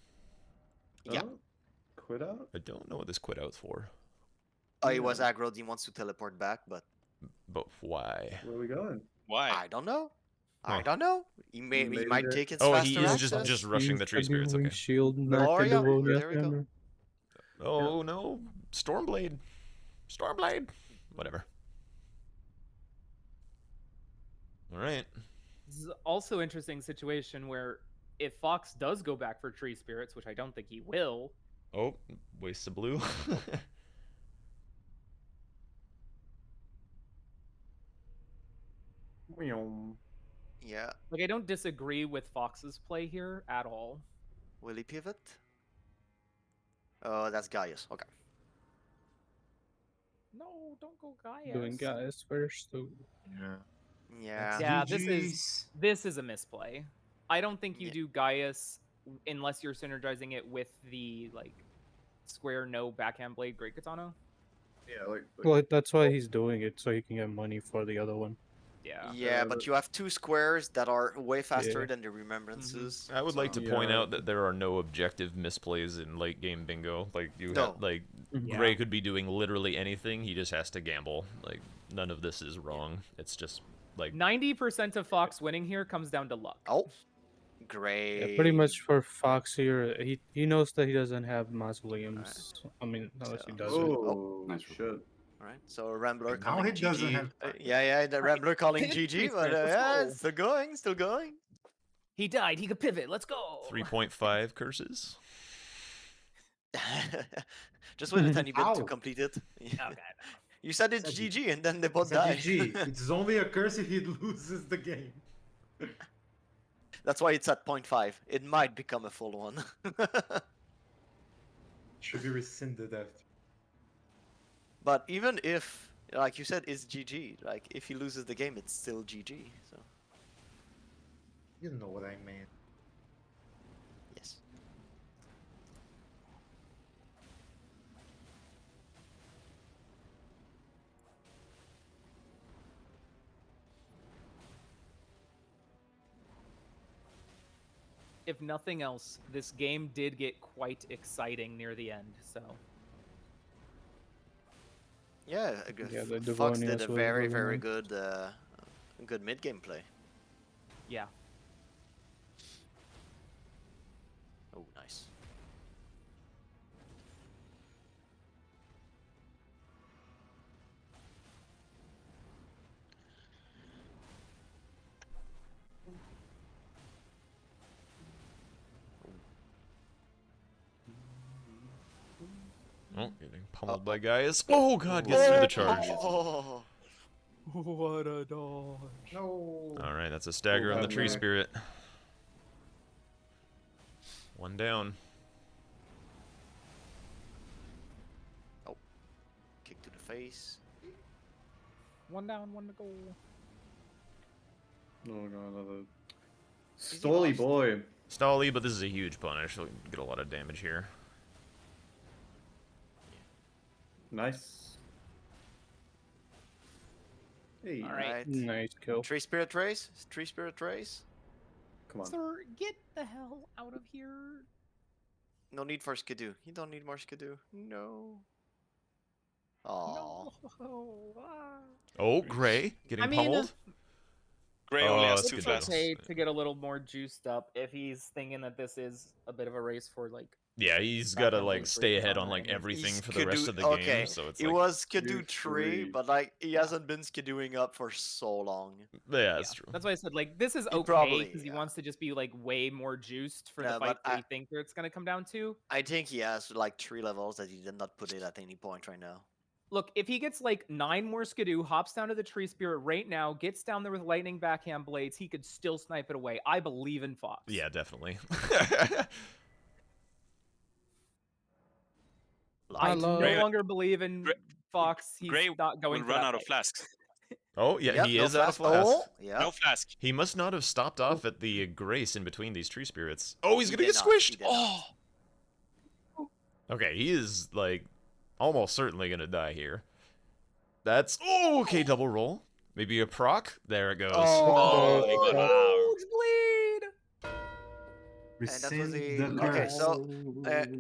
Yeah. Oh, quit out. I don't know what this quit out's for, He was aggroed. He wants to teleport back, but but why? Where are we going? Why? I don't know. I Huh. don't know. He Maybe might they're- take his Oh, faster he is access. just rushing the tree Use spirits. Wing Okay. Shield, Oh, not yeah, Devonia there we go. Hammer. Oh no, Stormblade, Stormblade, whatever. All right. This is also interesting situation where if Fox does go back for tree spirits, which I don't think he will, Oh, waste of blue. Yeah. like I don't disagree with Fox's play here at all. Will he pivot? Oh, that's Gaius. Okay. No, don't go Gaius. Doing guys first. So Yeah. Yeah. Yeah, this is a misplay. I don't think you Yeah. do Gaius unless you're synergizing it with the like square no backhand blade great katana. Yeah, like well, that's why he's doing it, so he can get money for the other one. Yeah. Yeah, but but- you have 2 squares that are way faster Yeah. than the remembrances. I would like to so- point Yeah. out that there are no objective misplays in late game bingo. Like you, No. like Yeah. Gray could be doing literally anything. He just has to gamble. Like none of this is wrong. It's just like 90% of Fox winning here comes down to luck. Oh, great. Yeah, pretty much for Fox here, he knows that he doesn't have mausoleums. I mean, unless he So- does. oh, nice shit. All right, so Rambler And now calling he doesn't GG. have Yeah, the Rambler calling Hit GG, three but spirits, let's yeah, go. it's still going, still going. He died. He could pivot. Let's go. 3.5 curses. Just wait a tiny bit to Ow. complete it. Okay. You said it's Said GG, and then they both It's a die. GG. It's only a curse if he loses the game. That's why it's at 0.5. It might become a full one. Should be rescinded after. But even if, like you said, it's GG. Like if he loses the game, it's still GG. So You know what I mean. yes. if nothing else, this game did get quite exciting near the end. So Yeah, Yeah, the Fox did Devonians a was very, really very nice. good mid game play. yeah, Oh, nice. Oh, getting pummeled by guys. Oh god, gets through the charge. Oh, what a dodge! No. Alright, that's a stagger on the bad tree luck. spirit. One down. kick to the face. One down, one to go. Oh god, another he Stolly lost? boy. Stolly, but this is a huge punish. He'll get a lot of damage here. Nice. Hey, All right. Nice kill. Tree spirit race. Tree spirit race. come on. Sir, get the hell out of here! No need for skidoo. You don't need more skidoo. No. Oh. No. Oh, Gray getting I mean, pummeled. Gray only has that's two It's good flasks. okay to get a little more juiced up if he's thinking that this is a bit of a race for like. Yeah, he's Back got to on like blue stay for ahead the on like online. everything He's for the rest of the okay. game. So it's It like, was skidoo Skidoo 3, three. but like he hasn't been skidooing up for so long. yeah, that's true. That's why I said like this is He okay probably- because he yeah. wants to just be like way more juiced for Yeah, the but fight that I- he thinks it's gonna come down to. I think he has like 3 levels that he did not put it at any point right now. Look, if he gets like 9 more skidoo, hops down to the tree spirit right now, gets down there with lightning backhand blades, he could still snipe it away. I believe in Fox. Yeah, definitely. I Hello. no longer believe in Gray- Fox. He's Gray not going will for run that out of fight. flasks. Oh, yeah, Yep, he no is out of flask. flasks. Oh, yeah. No flask. He must not have stopped off at the grace in between these tree spirits. Oh, he's He gonna did get not, he squished. did not. Oh. Okay, he is like almost certainly gonna die here. That's okay. Double roll. Maybe a proc. There it goes. Oh, Oh, my God. God. Bleed! that was Rescind the- the okay, curse. so,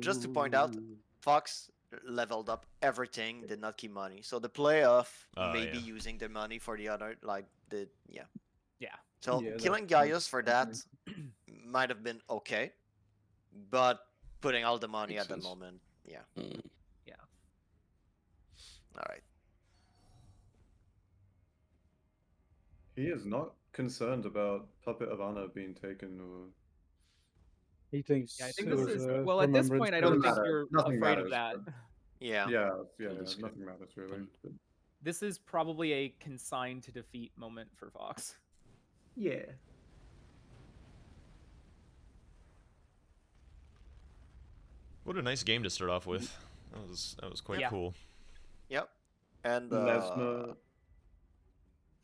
just to point out, Fox leveled up everything, did not keep money. So the play of Oh, maybe yeah. using the money for the other, like the yeah. Yeah. So Yeah, that killing makes Gaius for sense. that might have been okay, but putting all the money Makes at the sense. moment, yeah. Mm. All right. He is not concerned about Puppet of Honor being taken or He thinks Yeah, I think it this was is a well at this remembrance point I curse. don't Doesn't think matter. you're Nothing afraid of matters, that. Yeah. yeah, Kill this guy. nothing matters really. But This is probably a consigned to defeat moment for Fox. Yeah. What a nice game to start off with. That was quite Yeah. cool. Yep. And Lesnar.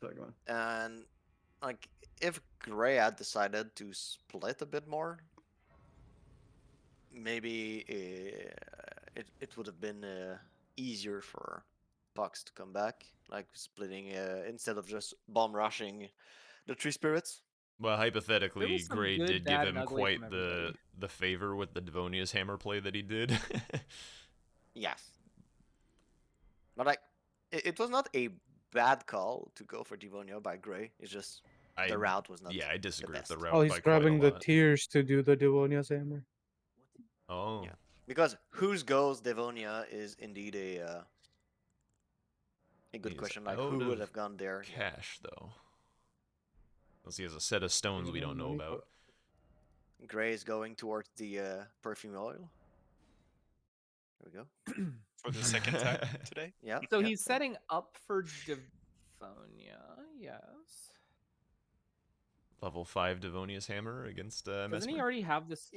Sorry, go on. and like if Gray had decided to split a bit more, maybe it would have been easier for Fox to come back, like splitting instead of just bomb rushing the tree spirits. Well, hypothetically, some Gray good, did give bad, him and ugly quite from the everybody. favor with the Devonia's hammer play that he did. Yes. But like it was not a bad call to go for Devonia by Gray. It's just the route was not. Yeah, I disagree with the best. route. Oh, he's by quite grabbing a the lot. tears to do the Devonia's hammer. Oh. Yeah. Because whose goes Devonia is indeed a good He's question. Like out who would of have gone there? Yeah. Cash though. Unless he has a set of stones we don't know Money. about. Gray is going towards the perfume oil. There we go. For the second time today. Yeah. So yeah, he's yeah. setting up for Devonia, yes. Level 5 Devonia's hammer against Doesn't Mesmer. he already have this?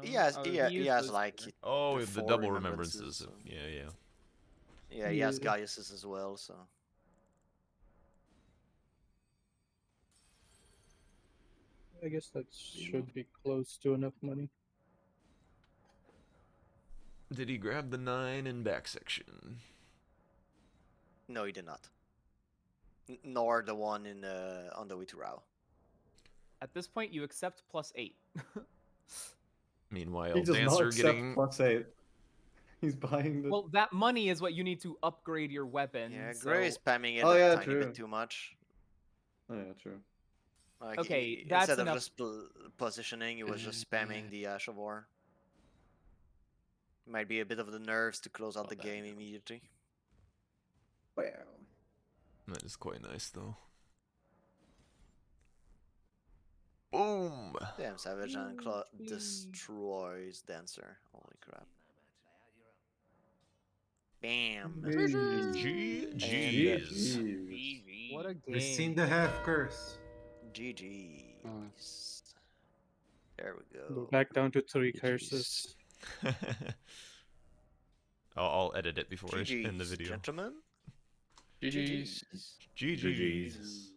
He has, he has like Oh, the the 4 double remembrances, remembrances. so- Yeah. yeah, he has Yeah. Gaius's as well. So I guess that should be close to enough money. Did he grab the 9 in back section? no, he did not. Nor the one in on the way to Rao. At this point, you accept +8. Meanwhile, He does not Dancer accept getting +8. He's buying the. Well, that money is what you need to upgrade your weapon. Yeah, so... Gray is spamming it Oh, a yeah, tiny true. bit too much. Oh yeah, true. Like, Okay, that's instead of enough. just positioning, he was just spamming the Ash of War. Might be a bit of the nerves to close out the game immediately. Wow. That is quite nice, though. Boom! Damn, Savage and Claw Please. destroys Dancer. Holy crap. Bam! GG's. What a game. We've seen the half curse. GG's. There we We're go. back down to 3 GG's. curses. I'll edit it before I end the GG's, video. gentlemen. GG's. GG's.